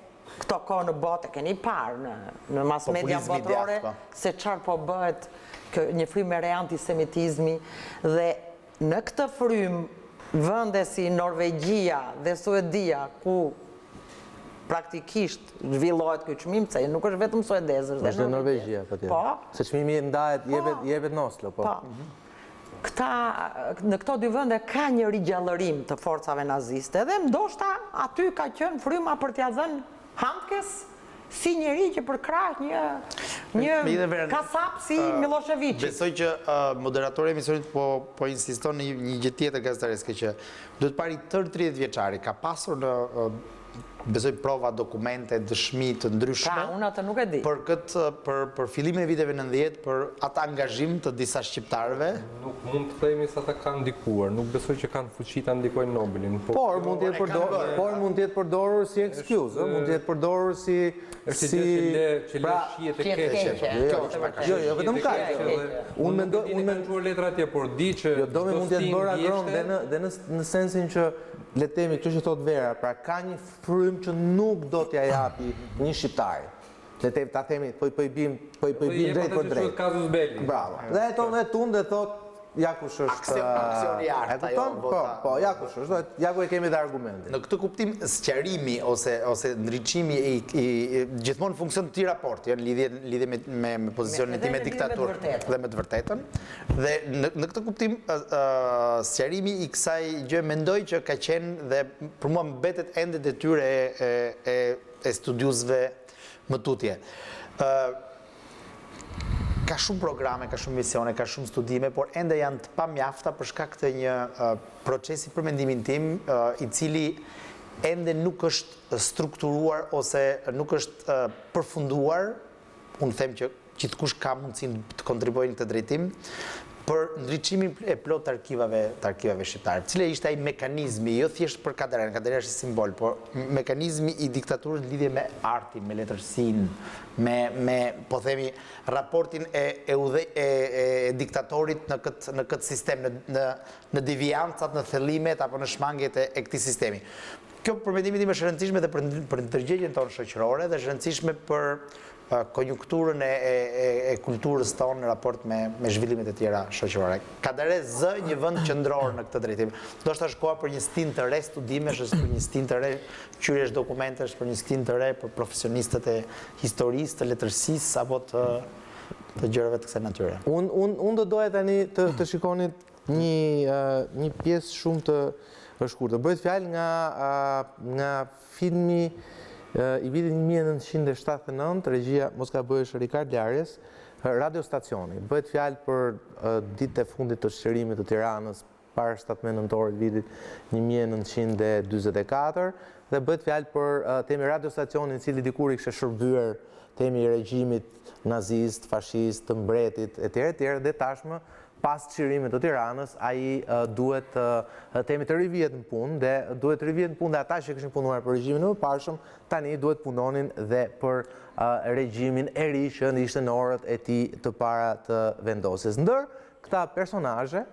këto kohë në botë, keni parë në mass media botërore, se çfarë po bëhet, një frymë e re antisemitizmi, dhe në këtë frymë vende si Norvegjia dhe Suedia, ku praktikisht zhvillohet ky çmim, se nuk është vetëm suedezësh, është dhe Norvegjia, patjetër. Se çmimi ndahet, jepet në Oslo, po. Në këto dy vende ka një rigjallërim të forcave naziste, dhe ndoshta aty ka qenë fryma për t'ia dhënë handkes si njeri që përkrah një kasap si Miloševići. Besoj që moderatori e emisionit po insiston në një gjë tjetër gazetareske, që duhet pari tërë 30 vjeçari ka pasur në besoj prova, dokumente, dëshmi të ndryshme. Unë atë nuk e di. Për fillimin e viteve 90, për atë angazhim të disa shqiptarëve. Nuk mund të themi se ata kanë ndikuar, nuk besoj që kanë fuqi ta ndikojnë Nobelin. Por mund të jetë përdorur si excuse, mund të jetë përdorur si që le shihet e keqe. Jo, vetëm ka. Unë mendoj kanë quar letra atje, por di që do me mund të jetë bërë Agron dhe në sensin që le të themi kjo që thot Vera, pra ka një frymë që nuk do t'ja japi një shqiptari. Le të themi, po i bim drejt për drejt. Bravo. Dhe e tonë e tunë dhe thot, ja kush është... Aksionjarët, ajo vota. Po, ja kush është, ja ku e kemi dhe argumentin. Në këtë kuptim, sqarimi ose ndriçimi gjithmonë funksion të ti raport, janë lidhje me pozicionin e ti me diktaturë dhe me të vërtetën. Dhe në këtë kuptim, sqarimi i kësaj gjë mendoj që ka qenë dhe për mua mbetet ende detyre e studiusve më tutje. Ka shumë programe, ka shumë misione, ka shumë studime, por ende janë të pamjafta për shkak të një procesi për mendimin tim, i cili ende nuk është strukturuar ose nuk është përfunduar, unë them që gjithkush ka mundësinë të kontribuojë në këtë drejtim, për ndriçimin e plot të arkivave shqiptare. Cili ishte ai mekanizmi, jo thjesht për Kadareja, Kadareja është simbol, por mekanizmi i diktaturës në lidhje me artin, me letërsinë, me po themi raportin e diktatorit në këtë sistem, në deviancat, në thellimet apo në shmangjet e këtij sistemi. Kjo për mendimin tim është e rëndësishme edhe për ndërgjegjjen tonë shoqërore dhe është e rëndësishme për konjunkturën e kulturës tonë në raport me zhvillimet e tjera shoqërore. Kadareja zë një vend qendror në këtë drejtim. Ndoshta është koha për një stin të re studimesh, për një stin të re qyrjesh dokumentesh, për një stin të re për profesionistët e historisë, të letërsisë apo të gjërave të kësaj natyre. Unë do doja tani të shikoni një pjesë shumë të shkurtër. Bëhet fjalë nga filmi i vitit 1979, regjia mos ka bëhesh Rikard Larjes, radiostacioni. Bëhet fjalë për ditët e fundit të shtërimit të Tiranës para 17 nëntorit vitit 1944 dhe bëhet fjalë për temi radiostacionin i cili dikur i kishte shërbyer temi regjimit nazist, fashist, të mbretit etj. Dhe tashmë pas çlirimit të Tiranës, ai duhet temi të rivihet në punë dhe duhet të rivihet në punë dhe ata që kishin punuar për regjimin e mëparshëm, tani duhet punonin dhe për regjimin e ri që ishte në orët e tij të para të vendosjes. Ndër këta personazhe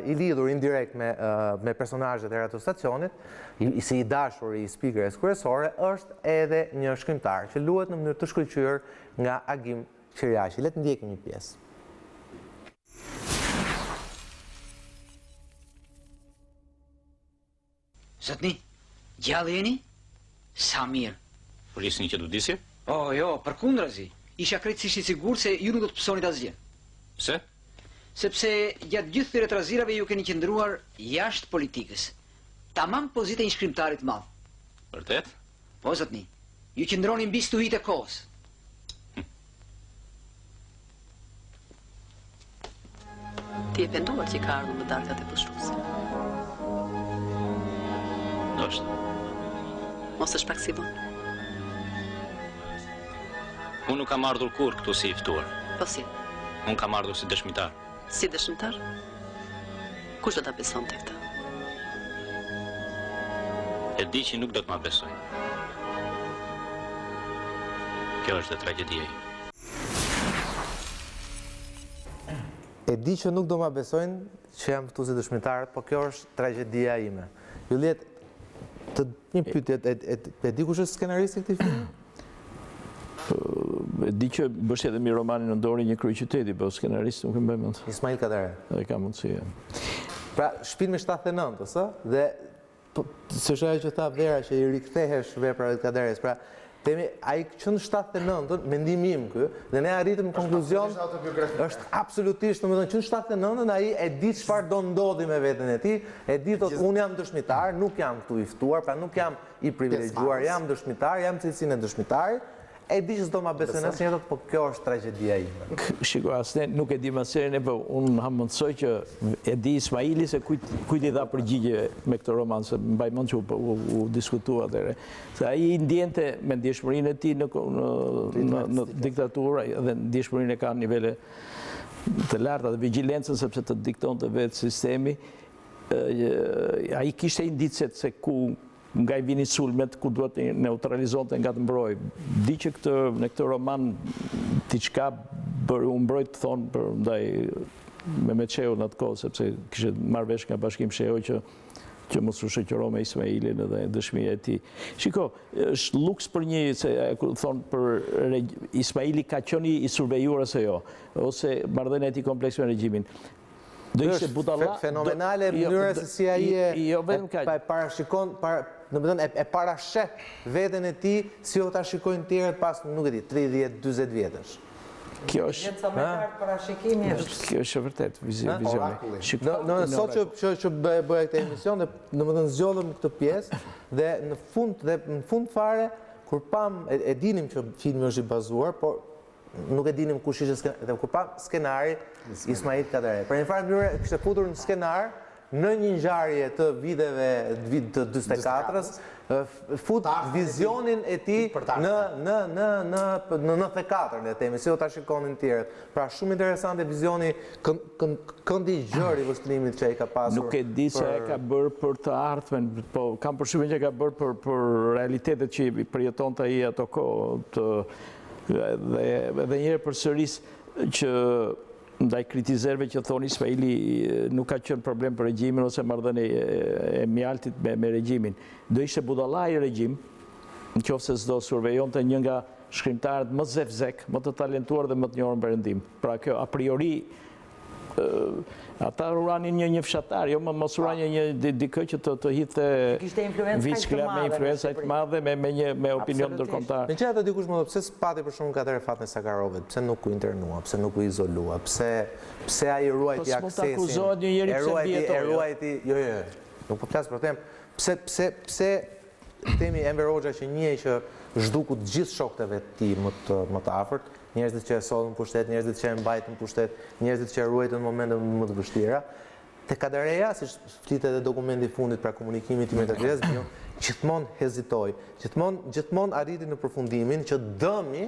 i lidhur indirekt me personazhet e radiostacionit, si i dashur i spikeres kryesore, është edhe një shkrimtar që luhet në mënyrë të shkëlqyer nga Agron Gjekmarkaj. Le të ndjekim një pjesë. Zotni, gjallë jeni? Sa mirë. Polisni që du disje? Oh, jo, përkundrazi. Isha krejtësisht i sigurt se ju nuk do të pësonit asgjë. Pse? Sepse gjatë gjithë këtyre trazirave ju keni qëndruar jashtë politikës. Tamam pozite një shkrimtarit madh. Vërtet? Po, zotni, ju qëndroni mbi stuhit e kohës. Ti e penduar që ka ardhur në darkat e pushtuese. Ndoshta. Mos është pak si vonë. Unë nuk kam ardhur kur këtu si i ftuar. Po si? Unë kam ardhur si dëshmitar. Si dëshmitar? Kush do ta besonte këtë? E di që nuk do të ma besojnë. Kjo është dhe tragjedia ime. E di që nuk do ma besojnë që jam këtu si dëshmitar, po kjo është tragjedia ime. Juliet, një pyetje, e di kush është skenaristi i këtij filmi? E di që bështet edhe mi romanin në dorë një kryeqyteti, po skenarist nuk e mbaj mend. Ismail Kadaresë. E ka mundësi. Pra, shpilmi 79, ëh, dhe s'është ajo që tha Vera që i rikthehesh veprave të Kadaresë. Pra, themi ai që në 79, mendimi im ky, dhe ne arritëm në konkluzion është absolutisht, domethënë që në 79 ai e di çfarë do ndodhi me veten e tij, e di thotë unë jam dëshmitar, nuk jam këtu i ftuar, pra nuk jam i privilegjuar, jam dëshmitar, jam cilësinë e dëshmitarit. E di që s'do ma besojnë asnjëherë, po kjo është tragjedia ime. Shiko, asne nuk e di mësërin, po unë hamëndsoj që e di Ismaili se kujt i dha përgjigje me këtë roman, se mbaj mend që u diskutua atëherë. Se ai ndjente me ndjeshmërinë e tij në diktaturë dhe ndjeshmërinë e ka në nivele të larta dhe vigjilencën sepse të diktonte vetë sistemi. Ai kishte indicet se ku nga i vini sulmet, ku duhet të neutralizonte nga të mbroj. Di që në këtë roman diçka u mbrojt të thonë për ndaj me Meçeu në atë kohë, sepse kishte marrë vesh nga Bashkim Sheu që mos u shoqëro me Ismailin dhe dëshmia e tij. Shiko, është luks për një, se thonë për Ismaili ka qenë i survejuar ose jo, ose marrëdhënia e tij komplekse me regjimin. Do ishte budalla fenomenale mënyra se si ai e parashikon, domethënë e parasheh veten e tij si o ta shikojnë tjerët pas, nuk e di, 30-40 vjetësh. Kjo është Sa më lart parashikimi është. Kjo është vërtet vizioni. Në sot që bëja këtë emision, domethënë zgjodhëm këtë pjesë dhe në fund fare kur pam e dinim që filmi është i bazuar, por nuk e dinim kush ishte skenari, kur pam skenari Ismail Kadaresë. Për një farë mënyrë kishte futur në skenar në një ngjarje të viteve të 44-s fut vizionin e tij në 94, le të themi, si do ta shikonin tjerët. Pra shumë interesante vizioni këndi i gjërë i vështrimit që ai ka pasur. Nuk e di se e ka bërë për të ardhmen, po kam përshtypjen që ka bërë për realitetet që i përjetonte ai ato kohë, dhe njëherë përsëris që ndaj kritizerëve që thonë Ismaili nuk ka qenë problem për regjimin ose marrëdhënie e mjaltit me regjimin. Do ishte budallaj regjim, nëse s'do survejonte një nga shkrimtarët më zevzek, më të talentuar dhe më të njohur në Perëndim. Pra kjo a priori ata uranin një fshatar, jo mos uranin një dikë që të hidhte viçkla me influencë të madhe me opinion ndërkombëtar. Në çfarë dikush më thotë pse s'pati për shkakun katër fatin e Sakarovit, pse nuk u internua, pse nuk u izolua, pse ai ruajti aksesin. E ruajti, jo, nuk po flas për them, pse themi Enver Hoxha që njeh që zhduku të gjithë shokët e vet të tij më të afërt, njerëzit që e sollën pushtet, njerëzit që e mbajtën pushtet, njerëzit që e ruajtën në momente më të vështira. Te Kadareja, siç flitet edhe dokumenti i fundit pra komunikimi i me të gjithmonë hezitoi, gjithmonë arriti në përfundimin që dëmi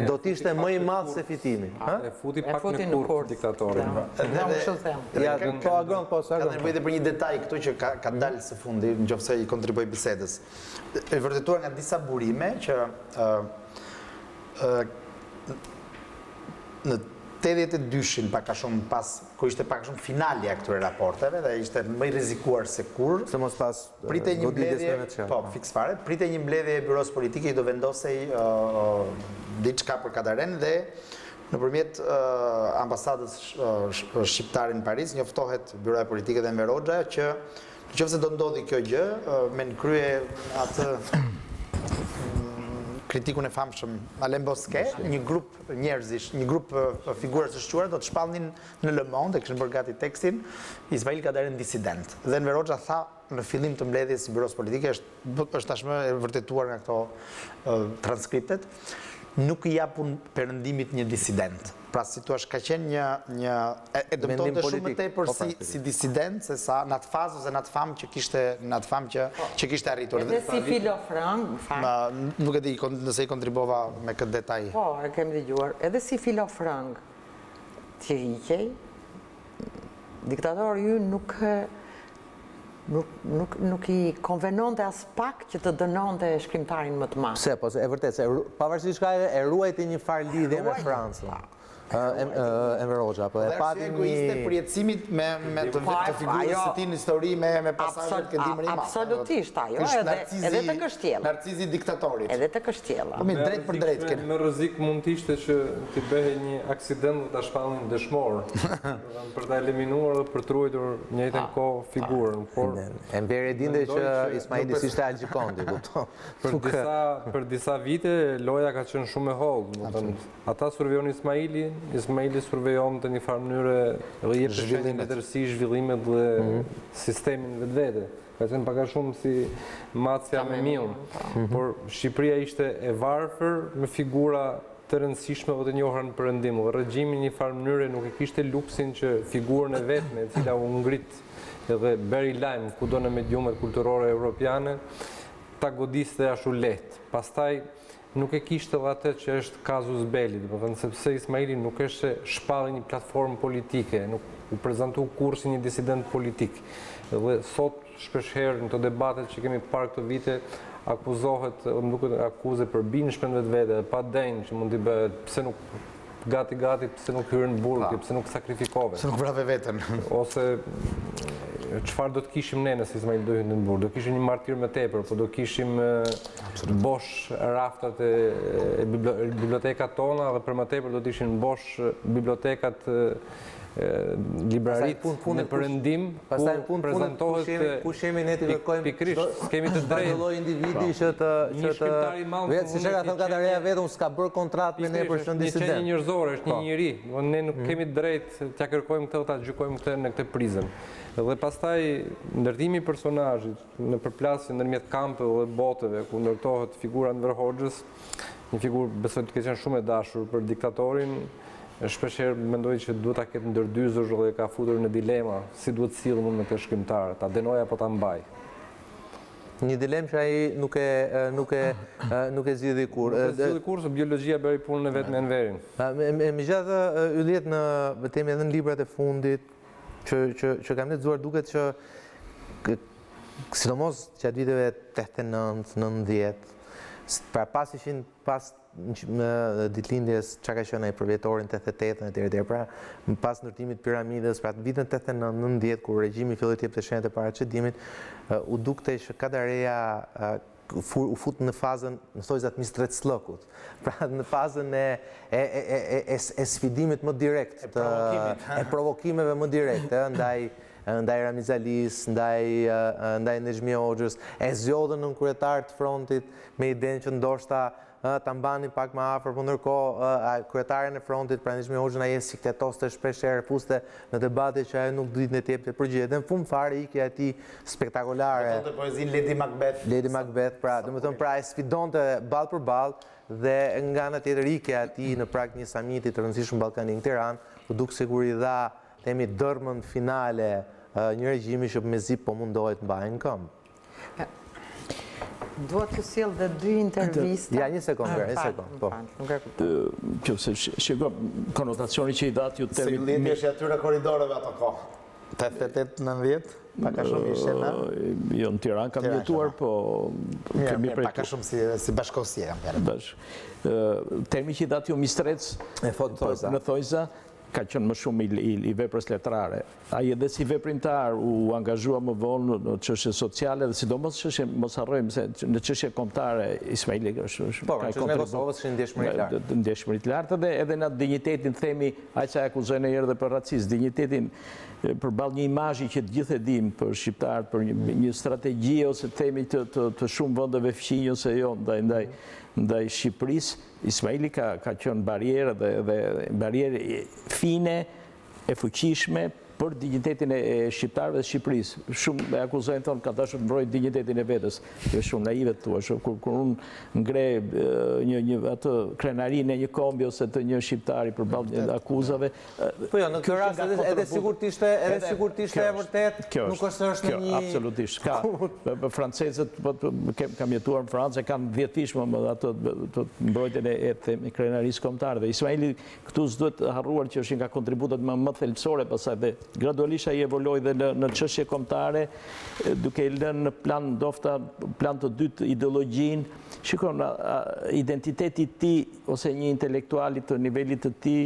do të ishte më i madh se fitimi. E futi pak në kurrë diktatorin. Ja, po Agron, po sa. Ka nevojë për një detaj këtu që ka dalë së fundi, nëse i kontribuoj bisedës. E vërtetuar nga disa burime që në 82-shin pak a shumë pas, ku ishte pak a shumë finalja këtyre raporteve dhe ishte më i rrezikuar se kur. Se mos pas pritej një mbledhje, po, fiks fare, pritej një mbledhje e byros politike i do vendosej diçka për Kadaren dhe nëpërmjet ambasadës shqiptare në Paris njoftohet byroja politike dhe Enver Hoxha që nëse do ndodhi kjo gjë, me në krye atë kritikun e famshëm Alain Bosque, një grup njerëzish, një grup figurës së shquara do të shpallnin në Le Monde, e kishin bërë gati tekstin, Ismail Kadaresë disident. Dhe Enver Hoxha tha në fillim të mbledhjes së byros politike, është tashmë e vërtetuar nga këto transkriptet, nuk i japun perëndimit një disident. Pra si thua, ka qenë një dëmtonte shumë më tepër si disident se sa në atë fazë ose në atë famë që kishte arritur. Edhe si filofrang, nuk e di nëse i kontribova me këtë detaj. Po, e kem dëgjuar. Edhe si filofrang që hiqej, diktatori ju nuk i konvenonte as pak që të dënonte shkrimtarin më të madh. Pse, po, e vërtet, pavarësisht ka e ruajti një farë lidhje me Francën. Enver Hoxha, po e pati një përjetësimit me të figurës së tij në histori me pasazhet këndimëri i madh. Absolutisht, ajo, edhe të kështjella. Narcizi diktatorit. Edhe të kështjella. Po mirë, drejt për drejt keni. Më rrezik mund të ishte që të bëhej një aksident dhe ta shpallnin dëshmor, për ta eliminuar dhe për të ruajtur në njëjtën kohë figurën, por Enver e dinte që Ismaili ishte Algjikondi, kupton. Për disa vite loja ka qenë shumë e hollë, ata survejon Ismaili survejon të një farë mënyre dhe jep zhvillimin ndërsi zhvillimet dhe sistemin vetvete. Ka qenë pak a shumë si macja me miun. Por Shqipëria ishte e varfër me figura të rëndësishme dhe të njohura në Perëndim. Dhe regjimi në një farë mënyre nuk e kishte luksin që figurën e vetme, e cila u ngrit edhe beri lajm kudo në mediumet kulturore europiane, ta godiste ashtu lehtë. Pastaj nuk e kishte edhe atë që është casus belli, sepse Ismaili nuk është shpallë një platformë politike, nuk u prezantu kurrë si një disident politik. Dhe sot shpeshherë në të debatet që kemi parë këto vite akuzohet, më duket akuze për binshmën vetvete, pa denjë që mund t'i bëhet, pse nuk gati, pse nuk hyrën në burg, pse nuk sakrifikove. Pse nuk vrave veten. Ose çfarë do të kishim ne nëse Ismail do hynte në burg? Do kishim një martir më tepër, po do kishim bosh raftat e bibliotekat tona dhe për më tepër do të ishin bosh bibliotekat librarit në Perëndim ku prezantohet kush jemi ne të kërkojmë pikërisht kemi të drejtë lloj individi që vetë siç e ka thënë Kadareja vetëm s'ka bërë kontratë me ne për shëndet disident. Një qenë njerëzore, është një njeri, ne nuk kemi drejtë t'ia kërkojmë këtë, ta gjykojmë këtë në këtë prizën. Dhe pastaj ndërtimi i personazhit në përplasje ndërmjet kampeve dhe botëve ku ndërtohet figura Enver Hoxhës, një figurë besoj të ketë qenë shumë e dashur për diktatorin, shpeshherë mendoj që duhet ta ketë ndërdyzur dhe ka futur në dilema si duhet sillem unë me këtë shkrimtar, ta denoj apo ta mbaj. Një dilemë që ai nuk e zgjidhi kur. Nuk e zgjidhi kur, se biologjia bëri punën e vet me Enverin. Megjithatë, ylliet në temë edhe në librat e fundit që kam lexuar duket që sidomos gjatë viteve 89, 90, pra pas ditëlindjes çka ka qenë ai për vjetorin 88 etj. Pra pas ndërtimit piramidës, pra në vitin 89-90 kur regjimi filloi të jepte shenjat e para të çdimit, u dukte që Kadareja u fut në fazën, në thojzat mistrecllëkut. Pra në fazën e sfidimit më direkt, e provokimeve më direkte ndaj Ramizalis, ndaj Enver Hoxhës, e zgjodhën në kryetar të frontit me idenë që ndoshta ta mbanin pak më afër, por ndërkohë kryetaren e frontit, pra Enver Hoxhën, ai siktetoste shpeshherë, fuste në debate që ai nuk ditë të jepte përgjigje. Dhe në fund fare ikja e tij spektakolare. Fillonte poezinë Lady Macbeth. Pra, domethënë pra e sfidonte ball për ball dhe nga ana tjetër ikja e tij në prag një samiti të rëndësishëm ballkanik në Tiranë, u duk sigur i dha themi dërmën finale një regjimi që mezi po mundoi të mbajë në këmbë. Dua të sjell dhe dy intervista. Ja, një sekond, po. Që se shiko konotacioni që i datë ju termi... Se lindje është atyre koridoreve ato kohë. 88-90, paka shumë ishte në... Jo, në Tiranë kam jetuar, po... Mirë, paka shumë si bashkosie kam pjerë. Termi që i datë ju mistrec në thojza, ka qenë më shumë i veprës letrare. Ai edhe si veprimtar u angazhua më vonë në çështje sociale dhe sidomos çështje, mos harrojmë se në çështje kombëtare Ismaili është po, në çështjen e Kosovës është ndjeshmëri të lartë. Ndjeshmëri të lartë dhe edhe në dinjitetin themi, ai që akuzojnë herë dhe për racizëm, dinjitetin përballë një imazhi që të gjithë e dim për shqiptarët, për një strategji ose themi të shumë vendeve fqinj ose jo ndaj Shqipërisë, Ismaili ka qenë barierë dhe barierë fine, e fuqishme për dignitetin e shqiptarëve dhe Shqipërisë. Shumë e akuzojnë thonë ka dashur të mbrojë dignitetin e vetës. Jo shumë naive thua, kur unë ngre atë krenarinë e një kombi ose të një shqiptari përballë akuzave. Po jo, në këtë rast edhe sigurt ishte e vërtet, nuk është në një absolutisht. Ka francezët, kam jetuar në Francë, kanë 10 fishmë më atë mbrojtjen e krenarisë kombëtare. Dhe Ismaili këtu s'duhet harruar që është nga kontributet më thelbësore pastaj dhe gradualisht ai evoloi dhe në çështje kombëtare, duke i lënë në plan ndofta plan të dytë ideologjinë. Shikon, identiteti i tij ose një intelektuali të nivelit të tij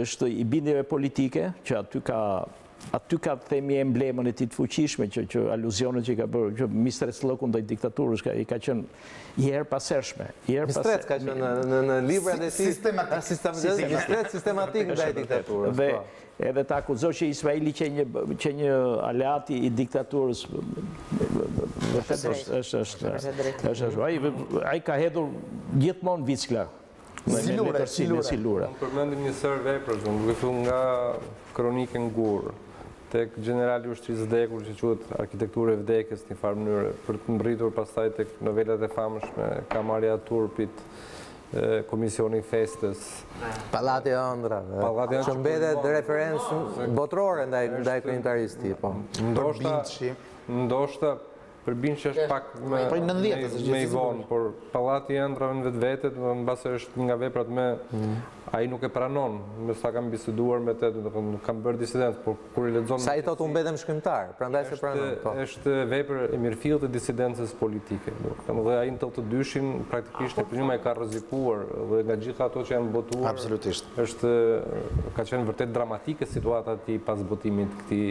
është i bindjeve politike, që aty ka themi emblemën e tij të fuqishme që aluzionet që i ka bërë, që mistrecllëku ndaj diktaturës, i ka qenë i herpasershme. Mistrec ka qenë në librat e tij sistematik ndaj diktaturës. Dhe edhe ta akuzoj që Ismaili që një aleati i diktaturës ai ka hedhur gjithmonë vickla. Si lura. Përmendim një sër veprës, duke filluar nga Kronike në Gurë, tek generali i ushtrisë vdekur që quhet Arkitekturë e vdekjes në një farë mënyrë, për të mbërritur pastaj tek novelat e famshme Kamarja e Turpit, Komisioni i Festës, Pallati i Ëndrave, që mbetet referencë botërore ndaj krijimtarisë të tij, po. Ndoshta përbindshë është pak me i vonë, por Pallati i Ëndrave në vetvetet, mbase është nga veprat me ai nuk e pranon, me sa kam biseduar me të, nuk kam bërë disidencë, por kur i lexon sa i thotë unë mbetem shkrimtar, prandaj se pranon. Është vepër e mirëfillt të disidencës politike. Dhe ai në të dyshin praktikisht e prima e ka rrezikuar dhe nga gjitha ato që janë botuar. Absolutisht. Ka qenë vërtet dramatike situata e tij pas botimit të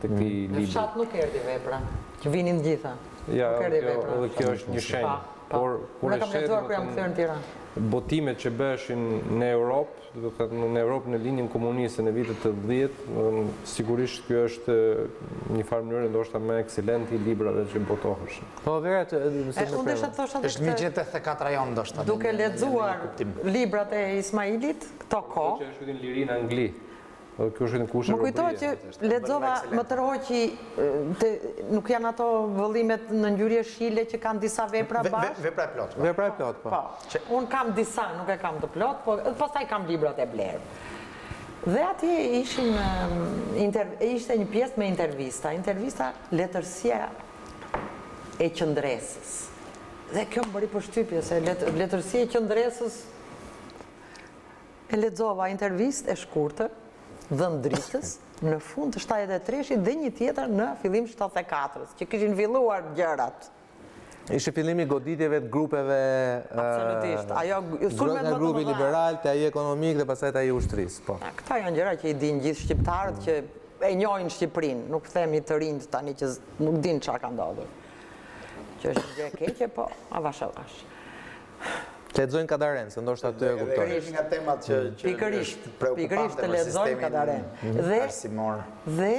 këtij libri. Në fshat nuk erdhi vepra, që vinin gjitha. Ja, edhe kjo është një shenjë. Por kur kam lexuar kur jam kthyer në Tiranë. Botimet që bëheshin në Europë në linjën komuniste në vitet të 10, sigurisht kjo është një farë mënyrë ndoshta më ekselente i librave që botoheshin. Po verat, është 184 rajon ndoshta. Duke lexuar librat e Ismailit këto kohë, që është në liri në Angli. Edhe kjo është një kushte Më kujtohet që lexova më tërhoqi nuk janë ato vëllimet në ngjyrë shile që kanë disa vepra bashkë. Vepra e plot. Vepra e plot, po. Unë kam disa, nuk e kam të plot, po pastaj kam librat e blerë. Dhe atje ishte një pjesë me intervista letërsia e qëndresës. Dhe kjo më bëri përshtypje se letërsia e qëndresës e lexova intervistë e shkurtër, dhënë dritës, në fund të 73-shit dhe një tjetër në fillim 74-s, që kishin filluar gjërat. Ishte fillimi i goditjeve të grupeve Absolutisht. nga grupi liberal, të ai ekonomik dhe pastaj të ai ushtrisë, po. Këta janë gjëra që i dinë gjithë shqiptarët që e njohin Shqipërinë, nuk themi të rinjt tani që nuk dinë çfarë ka ndodhur. Që është gjë e keqe, po avash. Lexojnë Kadarenë, se ndoshta aty e kuptoj. Është nga temat që Pikërisht të lexojnë Kadarenë. Dhe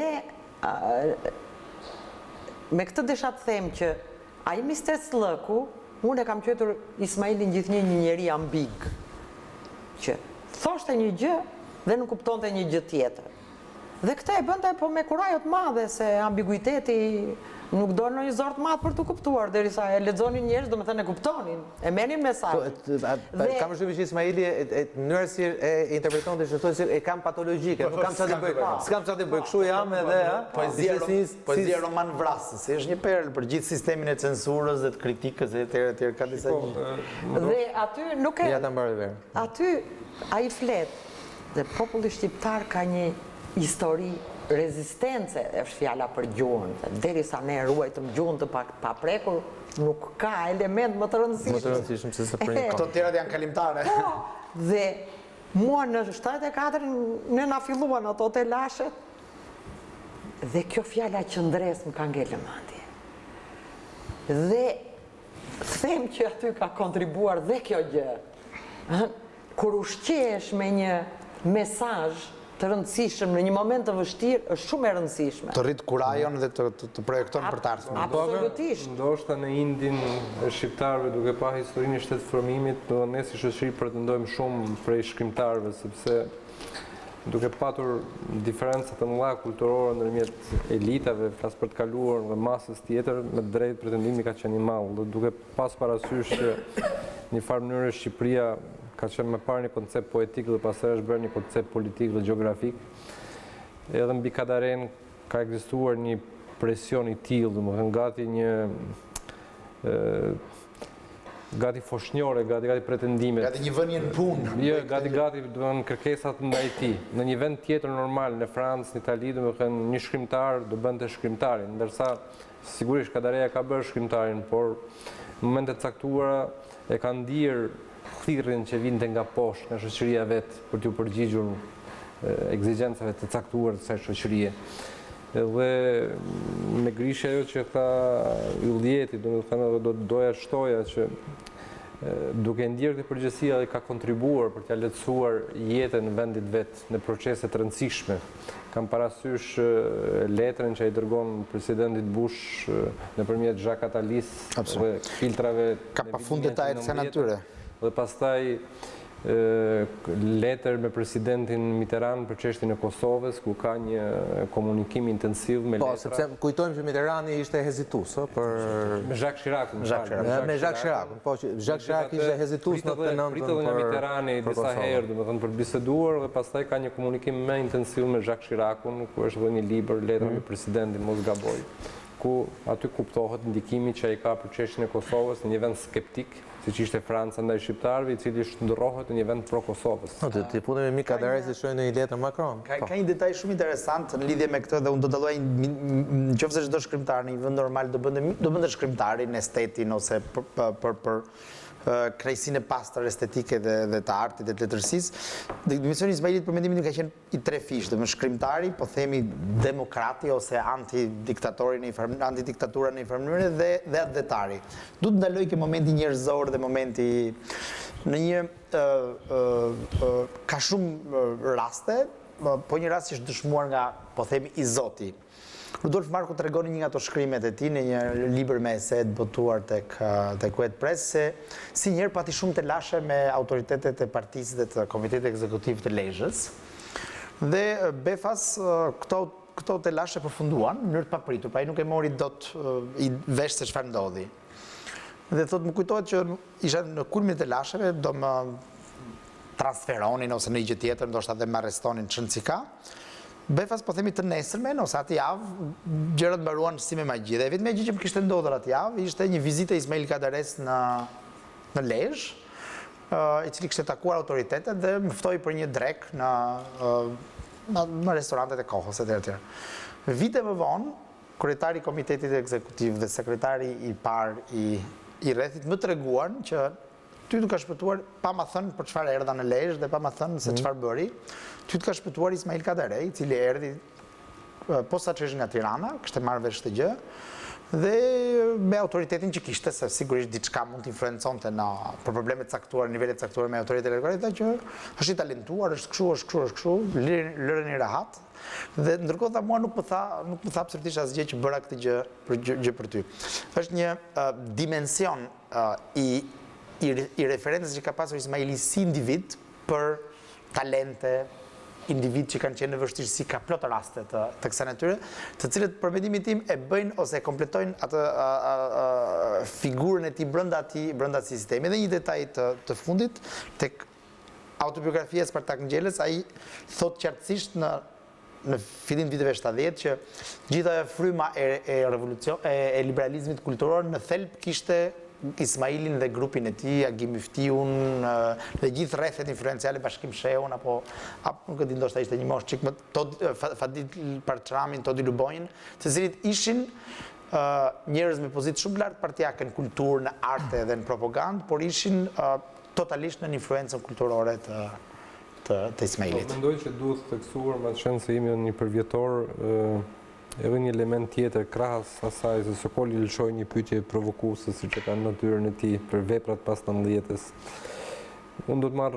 me këtë desha të them që ai Mister Slëku, unë e kam quajtur Ismailin gjithnjë një njeri ambig, që thoshte një gjë dhe nuk kuptonte një gjë tjetër. Dhe këtë e bënte po me kurajo të madhe, se ambiguiteti nuk do në një zor të madh për të kuptuar, derisa e lexonin njerëz, domethënë e kuptonin, e merrnin mesazhin. Kam përshtypjen që Ismaili mënyra si e interpreton dhe thotë se e kam patologjike, nuk kam çfarë të bëj. S'kam çfarë të bëj, kështu jam edhe, poezia roman vrasës, është një perlë për gjithë sistemin e censurës dhe të kritikës e etj, ka disa gjë. Dhe aty nuk e Ja ta mbaroj verë. Aty ai flet dhe populli shqiptar ka një histori rezistence, është fjala për gjuhën. Derisa ne ruajtëm gjuhën të paprekur, nuk ka element më të rëndësishëm. Më të rëndësishëm se sa për një Këto tjerat janë kalimtare. Dhe mua në 74 ne na filluan ato të lashet, dhe kjo fjala qëndres më ka ngel në mendje. Dhe them që aty ka kontribuar dhe kjo gjë. Kur ushqehesh me një mesazh të rëndësishëm në një moment të vështirë, është shumë e rëndësishme. Të rrit kurajon dhe të projekton për të ardhmen. Absolutisht. Ndoshta në Indin e shqiptarëve, duke pa historinë e shtetëformimit, do ne si shoqëri pretendojmë shumë prej shkrimtarëve, sepse duke patur diferenca të mëdha kulturore ndërmjet elitave, flas për të kaluar dhe masës tjetër, me drejt pretendimi ka qenë i madh. Dhe duke pas parasysh që një farë mënyrë Shqipëria ka qenë me parë një koncept poetik dhe pastaj është bërë një koncept politik dhe gjeografik. Edhe mbi Kadarenë ka ekzistuar një presion i tillë, domethënë gati foshnjore, gati pretendimet. Gati një vënie në punë. Jo, gati domethënë kërkesat ndaj tij. Në një vend tjetër normal, në Francë, në Itali, domethënë një shkrimtar do bënte shkrimtarin, ndërsa sigurisht Kadareja ka bërë shkrimtarin, por në momente të caktuara e ka ndier thirrjen që vinte nga poshtë, nga shoqëria vet, për t'u përgjigjur ekzigjencave të caktuara të kësaj shoqërie. Dhe me grishja ajo që tha Ylljeti, domethënë doja shtoja që duke ndjerë këtë përgjegjësi ai ka kontribuar për t'ia lehtësuar jetën në vendit vet në procese të rëndësishme. Kam parasysh letrën që ai dërgon presidentit Bush nëpërmjet Jacques Attalis dhe filtrave ka pafund detajet të natyre. Dhe pastaj letër me presidentin Mitterrand për çështjen e Kosovës, ku ka një komunikim intensiv me letra. Po, sepse kujtojmë që Mitterrandi ishte hezitues, për me Jacques Chiracun. Me Jacques Chiracun, po që Jacques Chirac ishte hezitues në të nëntën. Pritet nga Mitterrandi disa herë, domethënë për biseduar dhe pastaj ka një komunikim më intensiv me Jacques Chiracun, ku është dhe një libër letra me presidentin, mos gaboj, ku aty kuptohet ndikimi që ai ka për çështjen e Kosovës në një vend skeptik, siç ishte Franca ndaj shqiptarëve, i cili ndërrohet në një vend pro Kosovës. Ti punoj me Mik Kadaresë shojnë një letër Macron. Ka një detaj shumë interesant në lidhje me këtë dhe unë do dalloj nëse çdo shkrimtar në një vend normal do bënte shkrimtarin, estetin ose për krejsinë e pastër estetike dhe të artit dhe të letërsisë. Misioni i Ismailit për mendimin ka qenë i tre fish, domethënë shkrimtari, po themi demokrati ose antidiktatura në një farë mënyrë dhe atletari. Duhet të ndaloj ke momenti njerëzor dhe momenti në një ka shumë raste, po një rast që është dëshmuar nga, po themi, i Zoti. Rudolf Marku të regoni një nga të shkrimet e ti në një libër me eset botuar të Kuet Press, se si njerë pati shumë të lashe me autoritetet e partisë dhe të komitetit ekzekutiv të Lezhës, Dhe befas këto telashe përfunduan në mënyrë të papritur, pra ai nuk e mori dot i vesh se çfarë ndodhi. Dhe thot më kujtohet që isha në kulmin e telasheve, do më transferonin ose në një gjë tjetër, ndoshta dhe më arrestonin ç'n si ka. Befas po themi të nesërmen ose atë javë, gjërat mbaruan si me magji. Dhe vetëm gjë që më kishte ndodhur atë javë ishte një vizitë e Ismail Kadaresë në Lezhë, i cili kishte takuar autoritetet dhe më ftoi për një drek në restorantet e kohës e tjerë. Vite më vonë, kryetari i komitetit ekzekutiv dhe sekretari i parë i rrethit më treguan që ty të ka shpëtuar, pa ma thënë për çfarë erdha në Lezhë dhe pa ma thënë se çfarë bëri, ty të ka shpëtuar Ismail Kadarej, i cili erdhi posa që nga Tirana, kishte marrë vesh të gjë, dhe me autoritetin që kishte, se sigurisht diçka mund të influenconte për problemet caktuar, nivelet caktuar me autoritetin e lokalit, që është i talentuar, është kështu, lërën i rahat. Dhe ndërkohë tha mua nuk më tha absolutisht asgjë që bëra këtë gjë për ty. Është një dimension i referencës që ka pasur Ismaili si individ për talente, individ që kanë qenë në vështirësi, ka plot raste të kësaj natyre, të cilët për mendimin tim e bëjnë ose e kompletojnë atë figurën e tij brenda sistemit. Dhe një detaj të fundit tek autobiografia e Spartak Ngjelës, ai thot qartësisht në fillim viteve 70 që gjitha fryma e liberalizmit kulturor në thelb kishte Ismailin dhe grupin e tij, Agim Myftiun, dhe gjithë rrethet influenciale, Bashkim Sheun, apo nuk e di, ndoshta ishte një moshë çik më Fadil Parçramin, Todi Lubojin, të cilët ishin njerëz me pozitë shumë lartë partijake në kulturë, në arte dhe në propagandë, por ishin totalisht në influencën kulturore të Ismailit. Mendoj që duhet të theksuar, me qenë se jemi një përvjetor, edhe një element tjetër krahas asaj se Sokol i lëshoi një pyetje provokuese siç e ka në natyrën e tij për veprat pas 19-s. Unë do të marr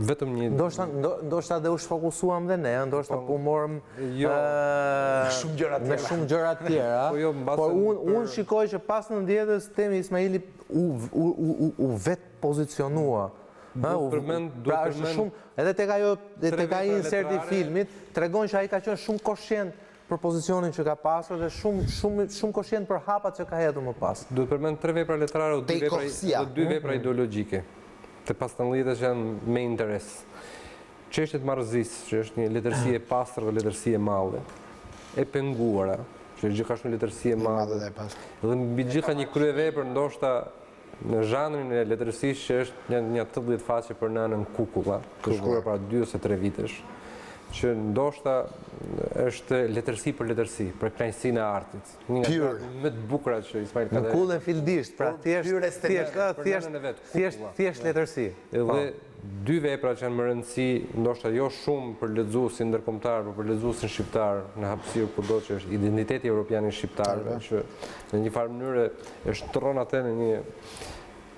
vetëm një ndoshta dhe u shfokusuam dhe ne, ndoshta po morëm me shumë gjëra të tjera. Por unë shikoj që pas 19-s temi Ismaili u vet pozicionua. Edhe tek ai insert i filmit tregon që ai ka qenë shumë koshient për pozicionin që ka pasur dhe shumë koshient për hapat që ka hedhur më pas. Duhet përmend 3 vepra letrare o 2 vepra ideologjike. Të pas 19-s që janë me interes. Çështjet marrëzisë, që është një letërsi e pastër dhe letërsi e madhe, e penguara, që është gjithashtu një letërsi e madhe, dhe mbi gjitha një kryevepër ndoshta në zhanrin e letërsisë që është një 80 faqe për nënën Kukulla, të shkruar para 2 ose 3 vitesh, që ndoshta është letërsi për letërsi, për kënaqësinë e artit. Një nga më të bukura që Ismail Kadaresë. Në kullën fildisht, pra thjesht letërsi. Edhe 2 vepra që janë më rëndësi, ndoshta jo shumë për lexuesin ndërkombëtar, por për lexuesin shqiptar në hapësirë kudo që është identiteti evropian i shqiptarëve, që në një farë mënyrë e shtron atë në një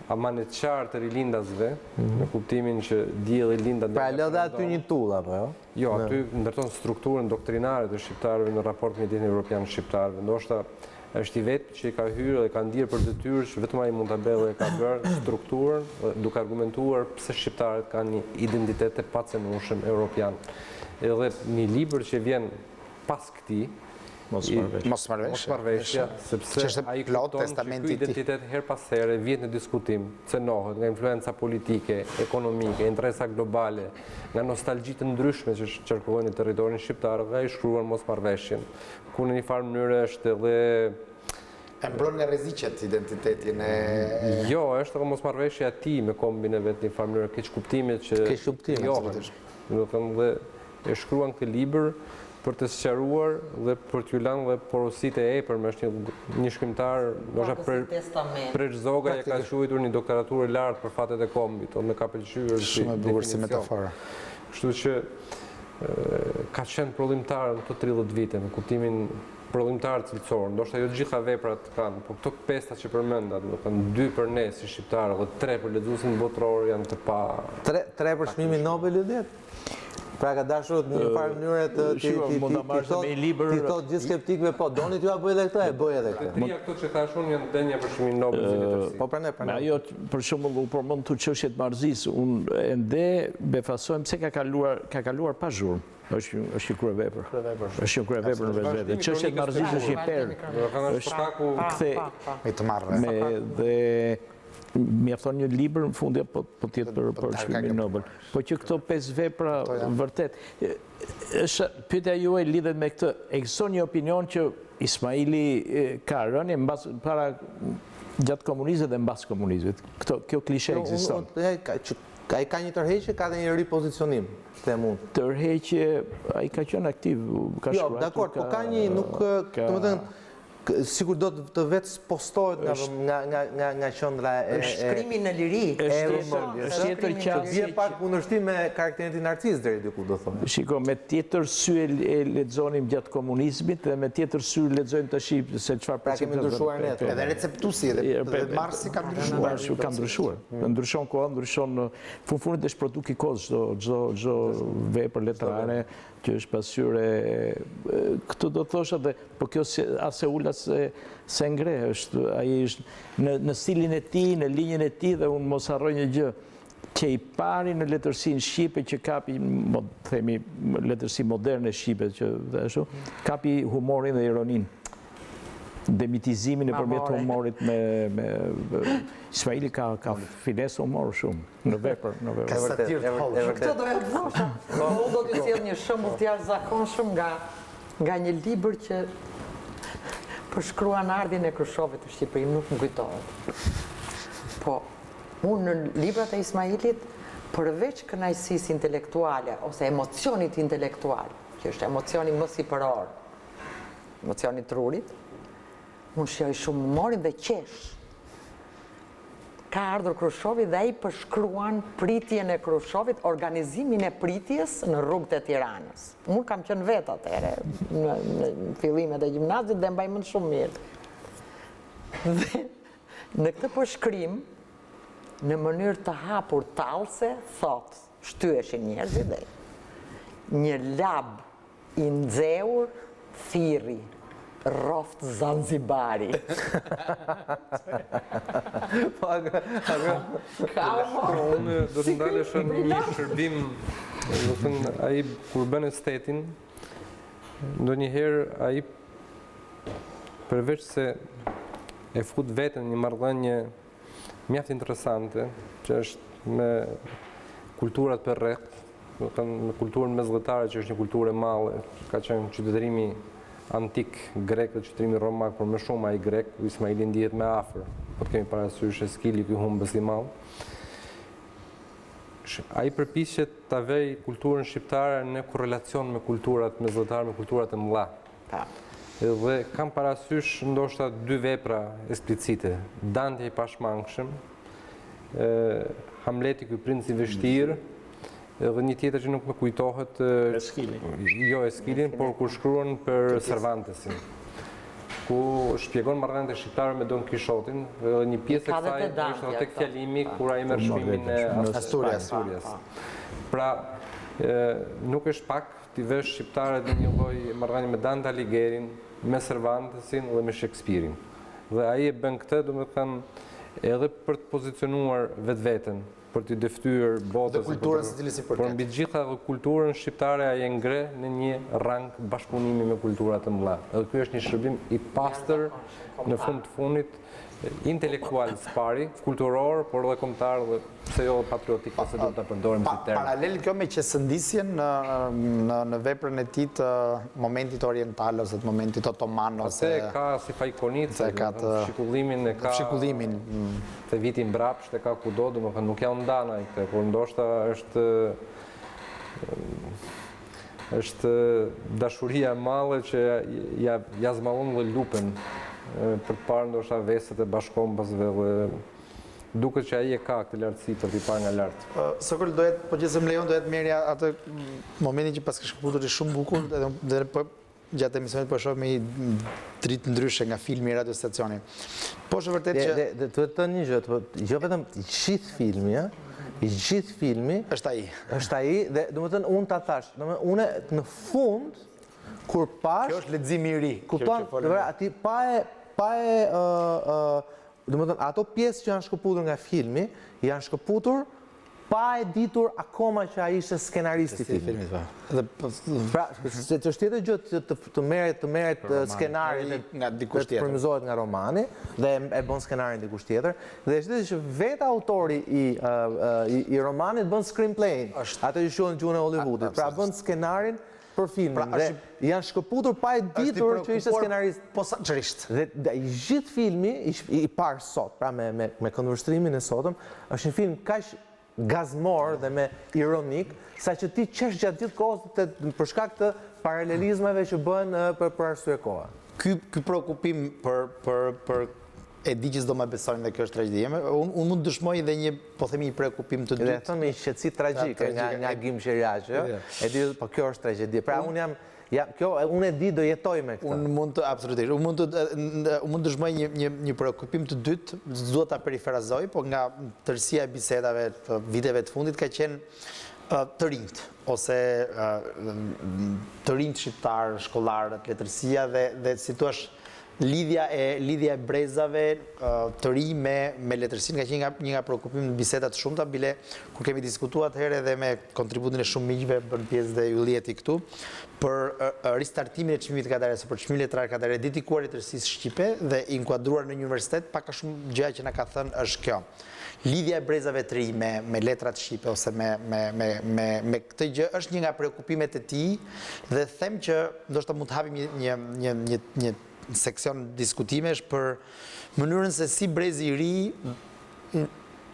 amanet qartë të rilindasve, në kuptimin që dielli linda... Pra lëdhe aty një tull, apo jo? Jo, aty ndërton strukturën doktrinare të shqiptarëve në raport me identitetin evropian shqiptarëve. Ndoshta është i vetë që i ka hyrë dhe ka ndjerë për detyrë që vetëm ai mund ta bëjë e ka bërë strukturën, duke argumentuar pse shqiptarët kanë një identitet të pacenueshëm evropian. Edhe një libër që vjen pas këtij, Mosmarrveshja, sepse ai kupton që ky identitet her pas here vjen në diskutim, cenohet nga influenca politike, ekonomike, interesa globale, nga nostalgji të ndryshme që qarkullojnë në territorin shqiptar, dhe ai shkruan Mosmarrveshjen, ku në një farë mënyrë është edhe e mbron nga rreziqet identitetin e... Jo, është edhe mosmarrveshja e tij me kombin e vet në një farë mënyrë keq kuptimit që... Keq kuptimit. Do të thënë dhe e shkruan këtë libër për të sqaruar dhe për t'ju lënë dhe porositë e epërme, është një shkrimtar, ndoshta Preçzoga e ka quajtur një doktoraturë e lartë për fatet e kombit, me ka pëlqyer shumë e bukur si metafora. Kështu që ka qenë prodhimtar në këto 30 vite, në kuptimin prodhimtar cilësor, ndoshta jo të gjitha veprat kanë, por këto 5 që përmenda, do të thënë 2 për ne si shqiptarë dhe 3 për lexuesin botror janë të pa... 3 për çmimin Nobel, Judet? Pra ka dashur në një farë mënyrë ti thot gjithë skeptikëve, po doni t'ju a bëj edhe këtë, e bëj edhe këtë. Trija këto që thashun janë denja për çmimin Nobel si letërsi. Po prandaj. Ajo për shembull u përmend tu çështjet marrëzisë, unë ende befasojmë pse ka kaluar pa zhurmë. është një kryevepër. Është një kryevepër në vetvete. Çështja e marrëzisë është një perë. Me të marrë. Dhe mjafton një libër në fundi po tjetë për çmimin Nobel. Po që këto 5 vepra vërtet. Pyetja juaj lidhet me këtë. Ekziston një opinion që Ismaili ka rënë para gjatë komunizmit dhe mbas komunizmit. Kjo klishe ekziston. Ai ka një tërheqje, ka dhe një ripozicionim, them unë. Tërheqje, ai ka qenë aktiv, ka shkruar. Jo, dakor, po ka një, nuk, domethënë, sikur do të vetë postohet nga qendra e shkrimi në liri. Është tjetër që bie pak kundërshtim me karakterin e narcis deri diku do thonë. Shiko, me tjetër sy e lexonim gjatë komunizmit dhe me tjetër sy lexojmë tash se çfarë pra kemi ndryshuar ne. Edhe receptuesi dhe marsi ka ndryshuar. Ka ndryshuar. Ndryshon koha, ndryshon fundit është produkt i kohës çdo vepër letrare që është pasqyre. Këtë do të thosha dhe po kjo as e ul se ngre, ai është në stilin e tij, në linjën e tij dhe unë mos harroj një gjë që i pari në letërsinë shqipe që kapi, themi, letërsi moderne shqipe që ashtu, kapi humorin dhe ironinë. Demitizimin e përmjet humorit me Ismaili ka finesë humor shumë në vepër. Ka satirë të hollë. Këtë doja të thosha. Unë do t'i sjell një shembull të jashtëzakonshëm nga një libër që përshkruan ardhin e Krushchevit të Shqipërisë, nuk më kujtohet. Po, unë në librat e Ismailit, përveç kënaqësisë intelektuale ose emocionit intelektual, që është emocioni më sipëror, emocioni i trurit, unë shijoj shumë humorin dhe qesh. Ka ardhur Krushchevi dhe ai përshkruan pritjen e Krushchevit, organizimin e pritjes në rrugët e Tiranës. Unë kam qenë vetë atëherë në fillimet e gjimnazit dhe mbaj mend shumë mirë. Dhe në këtë përshkrim, në mënyrë të hapur tallse, thot, shtyeshin njerëzit dhe një lab i nxehur thirri. Roft Zanzibari. Unë do të ndalesh një shërbim, do të thënë, ai kur bën estetin, ndonjëherë ai përveç se e fut veten një marrëdhënie mjaft interesante, që është me kulturat përreth, do të thënë me kulturën mesdhetare që është një kulturë e madhe, ka qenë qytetërimi antik grek dhe qytetërimi romak, por më shumë ai grek, Ismaili ndihet më afër. Po të kemi parasysh Eskili ky humbës i madh. Ai përpiqet ta vej kulturën shqiptare në korrelacion me kulturat mesdhetare, me kulturat e mëdha. Dhe kam parasysh ndoshta 2 vepra eksplicite. Dante i pashmangshëm, Hamleti ky princi i vështirë, edhe një tjetër që nuk më kujtohet, jo Eskilin, por kur shkruan për Cervantesin, ku shpjegon marrëdhëniet e shqiptarëve me Don Kishotin, dhe një pjesë e kësaj është tek fjalimi kur ai merr shpimin e Asturias. Pra, nuk është pak t'i vesh shqiptarët në një lloj marrëdhënie me Dante Alighieri'n, me Cervantesin dhe me Shakespearein. Dhe ai e bën këtë, domethënë, edhe për të pozicionuar vetveten, për të deftyr botës, por mbi gjitha dhe kulturën shqiptare ai e ngre në një rang bashkëpunimi me kulturat të mëdha. Edhe ky është një shërbim i pastër në fund të fundit, intelektual spari, kulturor, por edhe kombëtar dhe pse jo patriotik, ose do ta përdorim si term. Paralel kjo me qesëndisjen në veprën e tij të momentit oriental ose të momentit otoman ose ka si fajkonicë, shikullimin e ka te viti mbrapsht e ka kudo, domethënë nuk janë ndana këtë, por ndoshta është dashuria e madhe që ja zmallon dhe lupen për të parë ndoshta vesët e bashkombësve dhe duket që ai e ka këtë lartësi për t'i parë nga lart. Sokol, po që se më lejon, dohet merja atë momentin që pas ke shkëputur i shumë bukur, dhe gjatë emisionit po shoh me një dritë ndryshe nga filmi i radiostacioni. Po është vërtet që Dhe të të një gjë, jo vetëm i gjithë filmi, i gjithë filmi është ai. Është ai dhe domethënë unë ta thash, domethënë unë në fund kur pash kjo është leximi i ri. Kupton, aty domethënë ato pjesë që janë shkëputur nga filmi, janë shkëputur pa e ditur akoma që ai ishte skenaristi i filmit. Pra, se të është tjetër gjë të merret skenari nga dikush tjetër. Të frymëzohet nga romani dhe e bën skenarin dikush tjetër. Dhe është tjetër që vetë autori i romanit bën screenplay-in. Ato që quhen gjuhën e Hollywoodit. Pra bën skenarin për filmin dhe janë shkëputur pa e ditur që ishte skenarist. Posaçërisht. Dhe i gjithë filmi i parë sot, pra me këndvështrimin e sotëm, është një film kaq gazmor dhe me ironik, sa që ti qesh gjatë gjithë kohës për shkak të paralelizmave që bëhen për arsye koha. Ky preokupim për e di që s'do më besojnë dhe kjo është tragedi ime, unë mund të dëshmoj dhe një, po themi, një preokupim të dytë. Dhe thënë një shqetësi tragjike nga Gjim Qeriaqi, e di, po kjo është tragedi. Pra unë unë e di do jetoj me këtë. Unë mund të, absolutisht, unë mund të dëshmoj një preokupim të dytë, s'dua ta periferazoj, po nga tërësia e bisedave të viteve të fundit ka qenë të rinjt, ose të rinjt shqiptar, shkollarët, letërsia dhe si thua lidhja e brezave të ri me letërsinë ka qenë një nga preokupimet në biseda të shumta, bile kur kemi diskutuar atëherë edhe me kontributin e shumë miqve bën pjesë dhe Yullieti këtu për ristartimin e çmimit të Kadaresë, për çmimin letrar Kadaresë dedikuar letërsisë shqipe dhe inkuadruar në një universitet, pak a shumë gjëja që na ka thënë është kjo. Lidhja e brezave të ri me letrat shqipe ose me këtë gjë është një nga preokupimet e tij dhe them që ndoshta mund të hapim një seksion diskutimesh për mënyrën se si brezi i ri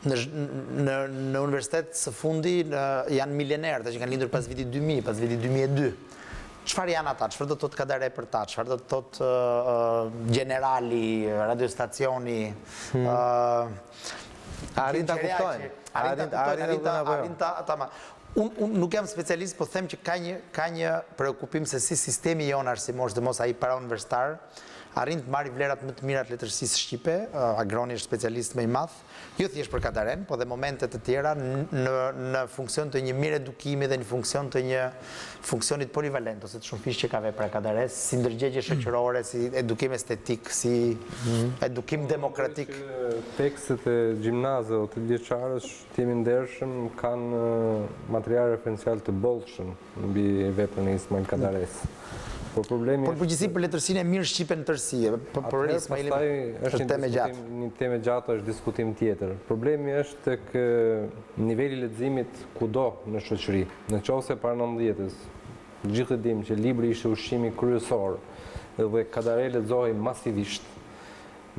në universitet së fundi janë milenerë, që kanë lindur pas vitit 2000, pas vitit 2002. Çfarë janë ata? Çfarë do të thotë Kadare për ta? Çfarë do të thotë generali, radiostacioni? Arrin ta kuptojnë. Arrin ta Unë nuk jam specialist, po them që ka një preokupim se si sistemi jonë arsimor, dhe mos ai para universitar, arrin të marrë vlerat më të mira të letërsisë shqipe. Agroni është specialist më i madh, jo thjesht për Kadaren, po dhe momente të tjera në funksion të një mirë edukimi dhe në funksion të një funksionit polivalent, ose të shumëfish që ka vepra Kadaresë, si ndërgjegje shoqërore, si edukim estetik, si edukim demokratik. Tekstet e gjimnazëve të vjeçarës, të jemi ndershëm, kanë material referencial të bollshëm mbi veprën e Ismail Kadaresë. Por përgjithësi për letërsinë e mirë shqipe në tërësi, për Ismailin është temë gjatë. Një temë gjatë është diskutim tjetër. Problemi është tek niveli leximit kudo në shoqëri. Nëse para 90-s, gjithë dimë që libri ishte ushqimi kryesor dhe Kadare lexohej masivisht.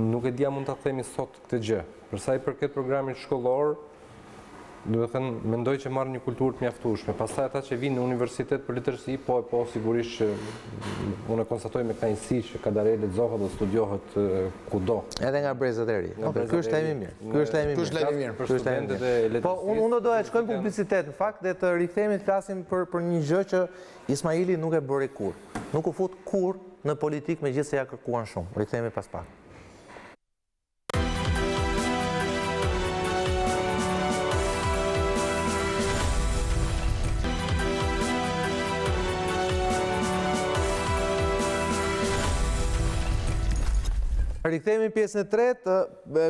Nuk e dia mund ta themi sot këtë gjë. Për sa i përket programit shkollor, do të thënë, mendoj që marrë një kulturë të mjaftueshme. Pastaj ata që vinë në universitet për letërsi, po sigurisht që unë e konstatoj me kënaqësi që Kadare lexohet dhe studiohet kudo. Edhe nga brezat e ri. Ky është lajm i mirë. Ky është lajm i mirë. Për studentët e letërsisë. Po unë do të shkojmë publicitet në fakt dhe të rikthehemi të flasim për një gjë që Ismaili nuk e bëri kurrë. Nuk u fut kurrë në politikë megjithëse ja kërkuan shumë. Rikthehemi pas pak. Rikthehemi pjesën e tretë,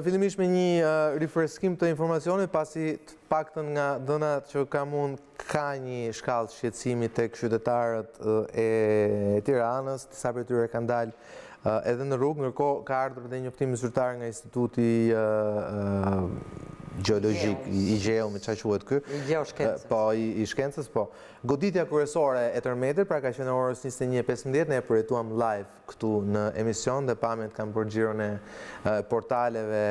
fillimisht me një rifreskim të informacionit, pasi të paktën nga dhënat që kam unë ka një shkallë shqetësimi tek qytetarët e Tiranës, disa prej tyre kanë dalë edhe në rrugë, ndërkohë ka ardhur edhe një njoftim zyrtar nga Instituti Gjeologjik, i gjeumit, çfarë quhet ky? I geoshkencës. Po, i shkencës, po. Goditja kryesore e tërmetit, pra ka qenë orës 21:15, ne e përjetuam live këtu në emision dhe pamjet kanë bërë xhiron e portaleve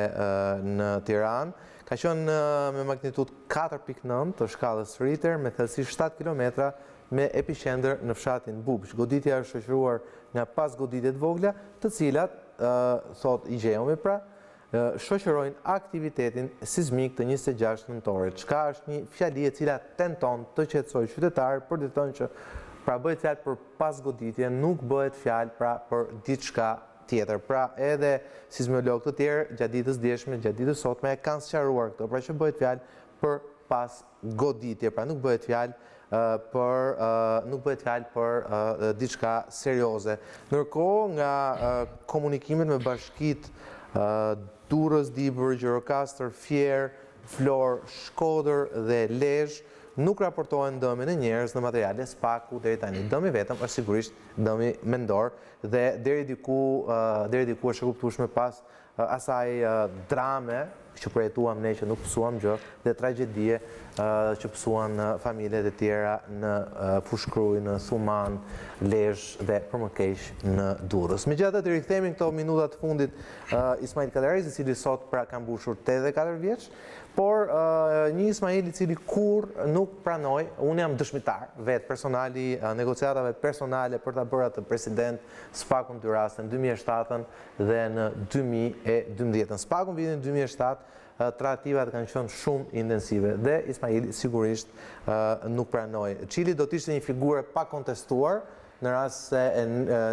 në Tiranë. Ka qenë me magnitudë 4.9 të shkallës Richter, me thellësi 7 km, me epicentër në fshatin Bubësh. Goditja është shoqëruar nga pas goditje të vogla, të cilat, thot i gjeumi pra, shoqërojnë aktivitetin sismik të 26 nëntorit. Çka është një fjali e cila tenton të qetësojë qytetarët për të thënë që pra bëhet fjalë për pasgoditje, nuk bëhet fjalë pra për diçka tjetër. Pra edhe sismologë të tjerë gjatë ditës djeshme, gjatë ditës sotme e kanë sqaruar këtë, pra që bëhet fjalë për pasgoditje, pra nuk bëhet fjalë për diçka serioze. Ndërkohë nga komunikimet me bashkitë Durrës, Dibër, Gjirokastër, Fier Florë, Shkodër dhe Lezhë nuk raportohen dëmi në njerëz në materiale spaku deri tani. Dëmi vetëm është sigurisht dëmi mendor dhe deri diku është e kuptueshme pas asaj drame që përjetuam ne që nuk pësuam gjë dhe tragedie që pësuan familjet e tjera në Fushkruj, në Thuman, Lezhë dhe për më keq në Durrës. Megjithatë të rikthehemi këto minuta të fundit Ismail Kadaresë, i cili sot pra ka mbushur 84 vjeç, por një Ismail i cili kur nuk pranoi, unë jam dëshmitar, vetë personali, negociatave personale për ta bërë atë president, spaku në dy raste, në 2007 dhe në 2012. Spaku në vitin 2007 tradativat kanë qenë shumë intensive dhe Ismaili sigurisht nuk pranoi. Cili do të ishte një figurë pa kontestuar në rast se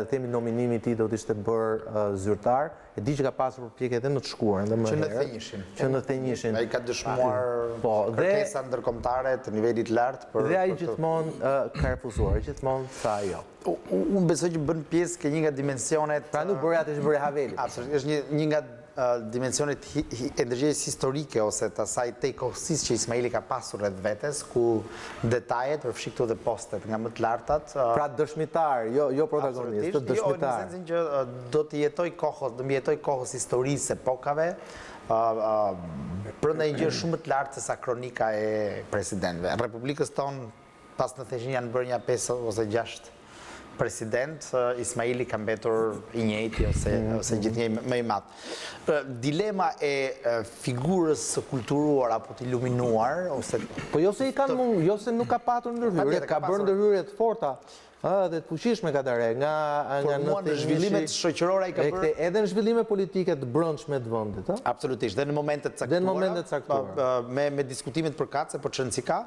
themi nominimi i tij do të ishte bërë zyrtar. E di që ka pasur përpjekje edhe në të shkuarën dhe më herë. Që në thënjishin. Ai ka dëshmuar kërkesa ndërkombëtare të nivelit lartë për. Dhe ai gjithmonë ka refuzuar, gjithmonë tha jo. Unë besoj që bën pjesë ke një nga dimensionet. Pra nuk bëri atë që bëri Haveli. Absolutisht, është një nga dimensionet e ndërgjegjës historike ose të asaj tejkohësisë që Ismaili ka pasur rreth vetes, ku detajet përfshi këtu dhe postet nga më të lartat. Pra dëshmitar, jo protagonist, dëshmitar. Jo, në sensin që do të jetoj kohës historisë epokave, brenda një gjë shumë të lartë se sa kronika e presidentëve. Republikës tonë pas në theshin janë bërë një 5 ose 6 president, Ismaili ka mbetur i njëjti ose gjithnjë më i madh. Dilema e figurës së kulturuar apo të iluminuar ose po jo se nuk ka patur ndërhyrje, ka bërë ndërhyrje të forta. Dhe të fuqishme Kadareja nga në zhvillimet shoqërore ai ka bërë edhe në zhvillime politike të brendshme të vendit, absolutisht, dhe në momentet caktuara. Me diskutimet përkatëse, për çën si ka,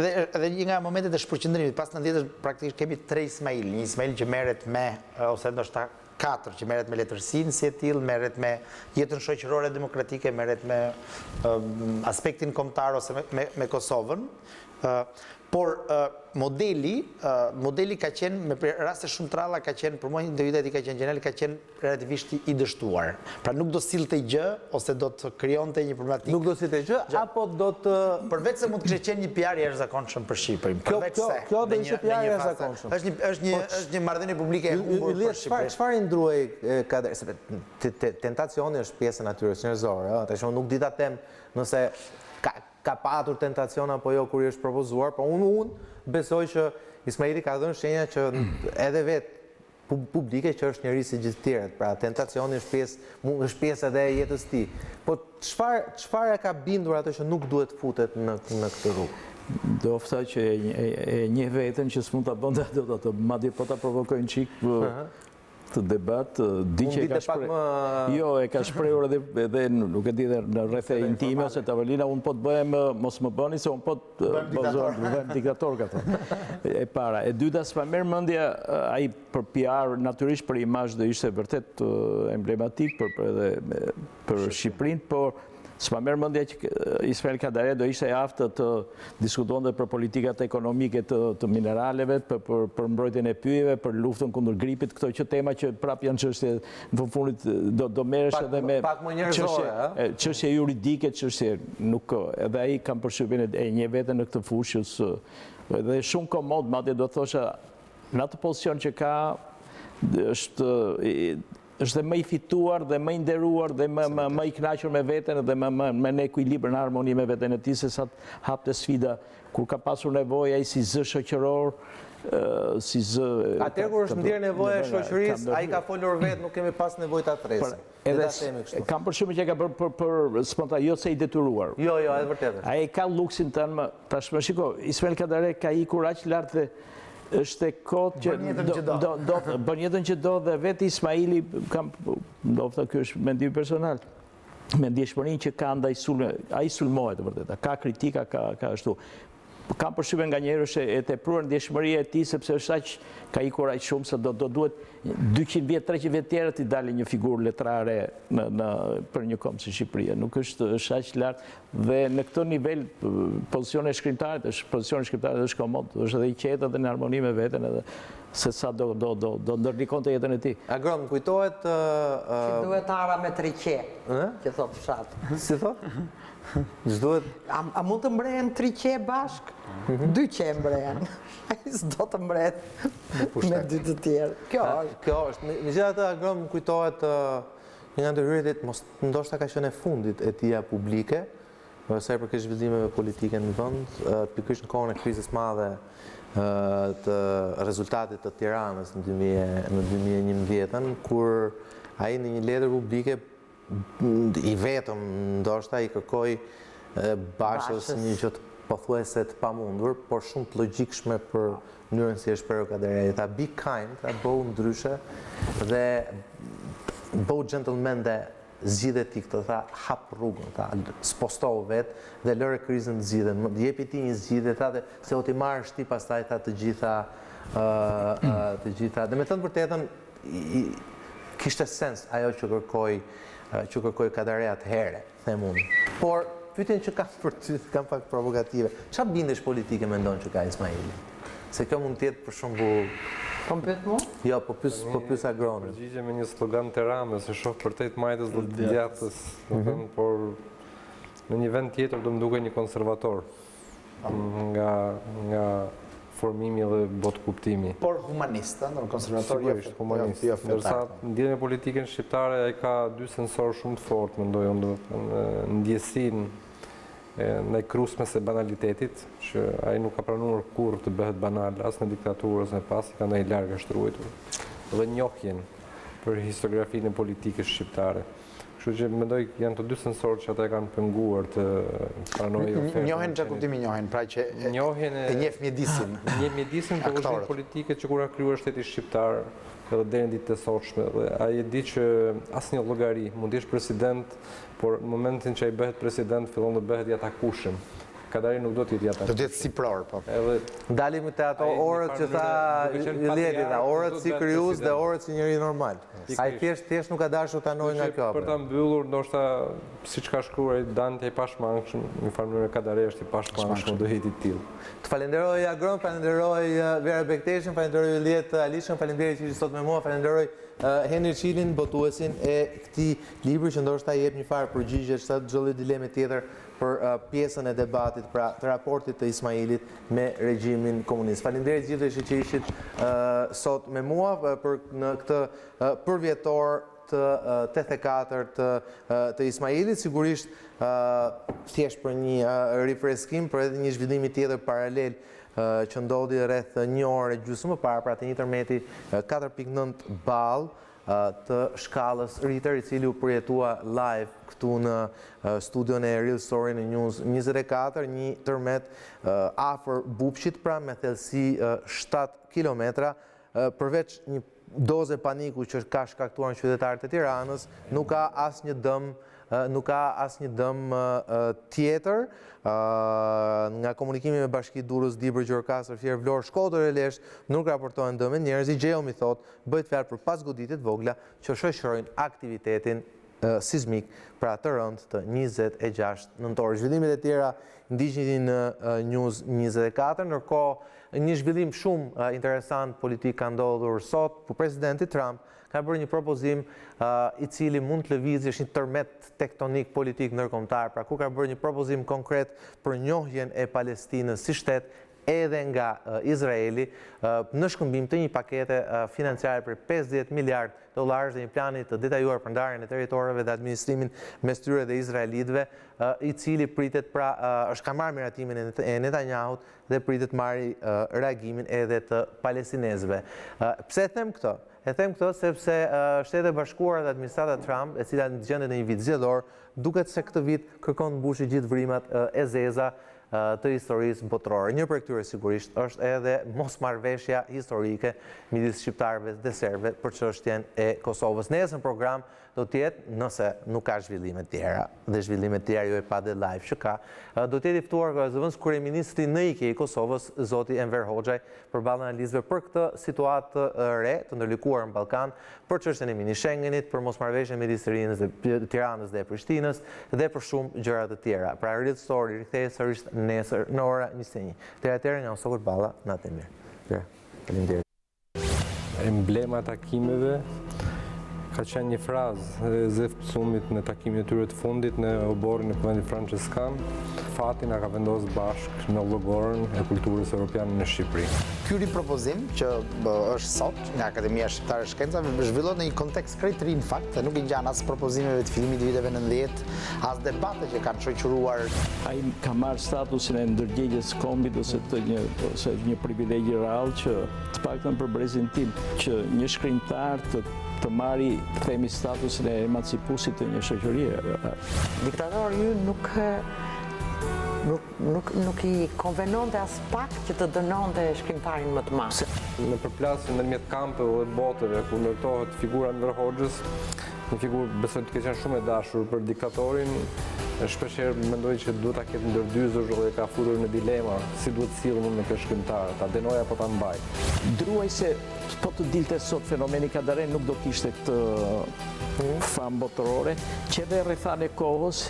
dhe një nga momentet e shpërqendrimit, pas 90-s praktikisht kemi 3 Ismail, një Ismail që merret me ose ndoshta 4 që merret me letërsinë si e tillë, merret me jetën shoqërore demokratike, merret me aspektin kombëtar ose me Kosovën. Por modeli ka qenë, me raste shumë të ralla ka qenë, për mua individati ka qenë gjenerali, ka qenë relativisht i dështuar. Pra nuk do sillte gjë, ose do të krijonte një problematikë. Nuk do sillte gjë, apo do të... Përveç se mund të qenë një PR i jashtëzakonshëm për Shqipërinë. Kjo do ishte PR i jashtëzakonshëm. Është një marrëdhënie publike e humbur për Shqipërinë. Çfarë i ndruaj Kadaresë? Tentacioni është pjesë e natyrës njerëzore, tash nuk di ta them nëse ka patur tentacion apo jo kur i është propozuar, por unë besoj që Ismaili ka dhënë shenja që edhe vetë publike që është njëri si gjithë tjerët, pra tentacioni është pjesë edhe e jetës tij. Po çfarë ka bindur atë që nuk duhet futet në këtë rrugë? Dofta që e një veten që s'mund ta bënte ato, madje po ta provokojnë çik të debat, di që e ka shprehur edhe nuk e di edhe në rrethe intime ose tavolina, unë po të bëhem mos më bëni se unë po të bëhem diktator ka thonë. E para, e dyta s'pa merr mendja ai për PR, natyrisht për imazh do ishte vërtet emblematik për Shqipërinë, por s'pa merr mendja që Ismail Kadareja do ishte aftë të diskutonte për politikat ekonomike të mineraleve, për mbrojtjen e pyjeve, për luftën kundër gripit, këto që tema që prap janë çështje në fundit do merresh edhe me çështje juridike, çështje nuk edhe ai kam përshtypjen e një veten në këtë fushë dhe shumë komod, madje do thosha në atë pozicion që ka është dhe më i fituar dhe më i nderuar dhe më i kënaqur me veten dhe me në ekuilibër në harmoni me veten e tij se sa hapte sfida kur ka pasur nevojë ai si zë shoqëror, si zë. Atëherë kur është ndier nevoja e shoqërisë, ai ka folur vetë, nuk kemi pas nevojë ta thresë. Edhe kam përshtypjen që ka bërë për spontan, jo se i detyruar. Jo, është vërtetë. Ai ka luksin tani, tashmë shiko, Ismail Kadareja ka ikur aq lart dhe është e kohë që bën jetën që do dhe vetë Ismaili ndofta ky është mendim personal. Me ndjeshmërinë që ka ndaj ai sulmohet vërtet. Ka kritika, ka ashtu. Kam përshtypjen nganjëherë është e tepruar ndjeshmëria e tij sepse është aq ka ikur aq shumë se do duhet 200 vjet, 300 vjet tjerë të dalë një figurë letrare për një kombë si Shqipëria. Nuk është aq lart dhe në këtë nivel pozicioni i shkrimtarit është komod, është edhe i qetë dhe në harmoni me veten edhe se sa do ndërlikonte jetën e tij. Agron, kujtohet... Që duhet ara me 3 qe, që thot fshat. Si thot? Ç'duhet... A mund të mbrehen 3 qe bashk? 2 qe mbrehen. Ai s'do të mbret me 2 të tjerë. Kjo është, megjithatë Agron më kujtohet një nga ndërhyrjet, ndoshta ka qenë e fundit e tija publike, sa i përket zhvillimeve politike në vend, pikërisht në kohën e krizës madhe të rezultatit të Tiranës në 2011, kur ai në një letër publike i vetëm ndoshta i kërkoi Bashës një gjë pothuajse të pamundur, por shumë të logjikshme për mënyrën si e shpreu Kadareja. Tha be kind, tha bëu ndryshe dhe bëu gentleman dhe zgjidhe ti këtë, tha hap rrugën, tha spostohu vetë dhe lëre krizën të zgjidhen, jepi ti një zgjidhje, tha dhe se o ti marrësh ti pastaj tha të gjitha, dhe me thënë vërtetën kishte sens ajo që kërkoi Kadareja të here, them unë. Por pyetjen që kam pak provokative. Çfarë bindesh politike mendon që ka Ismaili? Se kjo mund të jetë për shembull. Po më pyet mua? Jo, po pyes Agronin. Përgjigje me një slogan të Ramës, se shoh përtejt majtës dhe të djatës, por në një vend tjetër do më duke një konservator nga formimi dhe botë kuptimi. Por humanist, në konservator Sigurisht, humanist. Ndërsa ndjenja politike shqiptare ai ka 2 sensor shumë të fortë, mendoj unë, ndjesinë ndaj krusmes e banalitetit, që ai nuk ka pranuar kurrë të bëhet banal, as në diktaturës e pas, ka ndaj larg shtruajtur, dhe njohjen për historiografinë e politikës shqiptare. Kështu që mendoj janë të 2 sensorë që ata e kanë penguar të pranojë ofertën. Njohen që kuptimi njohen, pra që e njeh mjedisin. Njeh mjedisin për vëzhgim politike që kur ka krijuar shteti shqiptar edhe deri në ditët e sotshme. Dhe ai e di që asnjë llogari mund të jesh president, por në momentin që ai bëhet president fillon të bëhet i atakueshëm. Kadareja nuk do të jetë i atakueshëm. Do të jetë sipror, po. Edhe dalim te ato orët që tha Ilieti, orët si krijues dhe orët si njeri normal. Ai thjesht nuk ka dashur ta nojë nga kjo. Për ta mbyllur, ndoshta siç ka shkruar Dante i pashmangshëm, në farë mënyrë Kadareja është i pashmangshëm, do jetë i tillë. Të falenderoj Agron, falenderoj Vera Bekteshin, falenderoj Iliet Alishën, falenderoj që ishit sot me mua, falenderoj Henry Qilin, botuesin e këtij libri që ndoshta jep një farë përgjigje sa çdo lloj dileme tjetër për pjesën e debatit, pra të raportit të Ismailit me regjimin komunist. Faleminderit gjithëve që ishit sot me mua për në këtë përvjetor të 84 të Ismailit, sigurisht thjesht për një rifreskim, për edhe një zhvillimi tjetër paralel që ndodhi rreth 1 orë e gjysmë më parë, pra të një tërmeti 4.9 ball të shkallës Ritter, i cili u përjetua live këtu në studion e Real Story në News 24, një tërmet afër Bupshit, pra me thellësi 7 kilometra, përveç një doze paniku që ka shkaktuar në qytetarët e Tiranës, nuk ka asnjë dëm tjetër. Nga komunikimi me Bashkinë Durrës, Dibër, Gjorokastër, Fier, Vlorë, Shkodër e Lezhë, nuk raportohen dëme. Njerëzit Gjeomi thot, bëhet fjalë për pasgoditit vogla që shoqërojnë aktivitetin sismik pra të rënd të 26 nëntor. Zhvillimet e tjera ndiqni në News 24, ndërkohë një zhvillim shumë interesant politik ka ndodhur sot, ku presidenti Trump ka bërë një propozim i cili mund të lëvizë, është një tërmet tektonik politik ndërkombëtar, pra ku ka bërë një propozim konkret për njohjen e Palestinës si shtet edhe nga Izraeli në shkëmbim të një pakete financiare për $50 miliard dhe një plani të detajuar për ndarjen e territoreve dhe administrimin mes tyre dhe izraelitëve, i cili pritet pra është ka marrë miratimin e Netanyahut dhe pritet marrë reagimin edhe të palestinezëve. Pse them këtë? E them këtë sepse Shtetet e Bashkuara dhe administrata Trump, e cila gjendet në një vit zgjedhor, duket se këtë vit kërkon të mbushë gjithë vrimat e zeza të historisë botërore. Një për këtyre sigurisht është edhe mosmarrveshja historike midis shqiptarëve dhe serbëve për çështjen e Kosovës. Nesër në program do të jetë, nëse nuk ka zhvillime tjera, dhe zhvillime tjera jo e pa dhe live që ka, do të jetë i ftuar zëvendës kryeministri në IKE i Kosovës, zoti Enver Hoxhaj, për ballë analizëve për këtë situatë re të ndërlikuar në Ballkan, për çështjen e mini Schengenit, për mosmarrveshjen midis Tiranës dhe Prishtinës dhe për shumë gjëra të tjera. Pra Real Story rikthehet sërish nesër në ora 21. Deri atëherë nga Sokol Balla, natë mirë. Faleminderit. emblema e takimeve ka qenë një frazë e zëvpësumit në takimin e tyre të fundit në oborin e Kuvendit Franceskan. Fati na ka vendosur bashkë në llogorën e kulturës europiane në Shqipëri. Ky ripropozim që është sot nga Akademia Shqiptare e Shkencave zhvillohet në një kontekst krejt të ri në fakt, nuk i ngjan as propozimeve të fillimit të viteve 90, as debate që kanë shoqëruar. Ai ka marrë statusin e ndërgjegjes kombit ose një privilegj real që të paktën për brezin tim që një shkrimtar të marri, themi, statusin e emancipuesit të një shoqërie. Diktatori nuk i konvenonte as pak që të dënonte shkrimtarin më të madh. Në përplasje ndërmjet kampeve dhe botëve ku ndërtohet figura Enver Hoxhës, një figurë besoj të ketë qenë shumë e dashur për diktatorin, shpeshherë mendoj që duhet ta ketë ndërdyzur dhe ka futur në dilema si duhet sillem me këtë shkrimtar, ta dënoj apo ta mbaj. Druaj se po të dilte sot fenomeni Kadarej nuk do kishte këtë famë botërore, që edhe rrethane kohës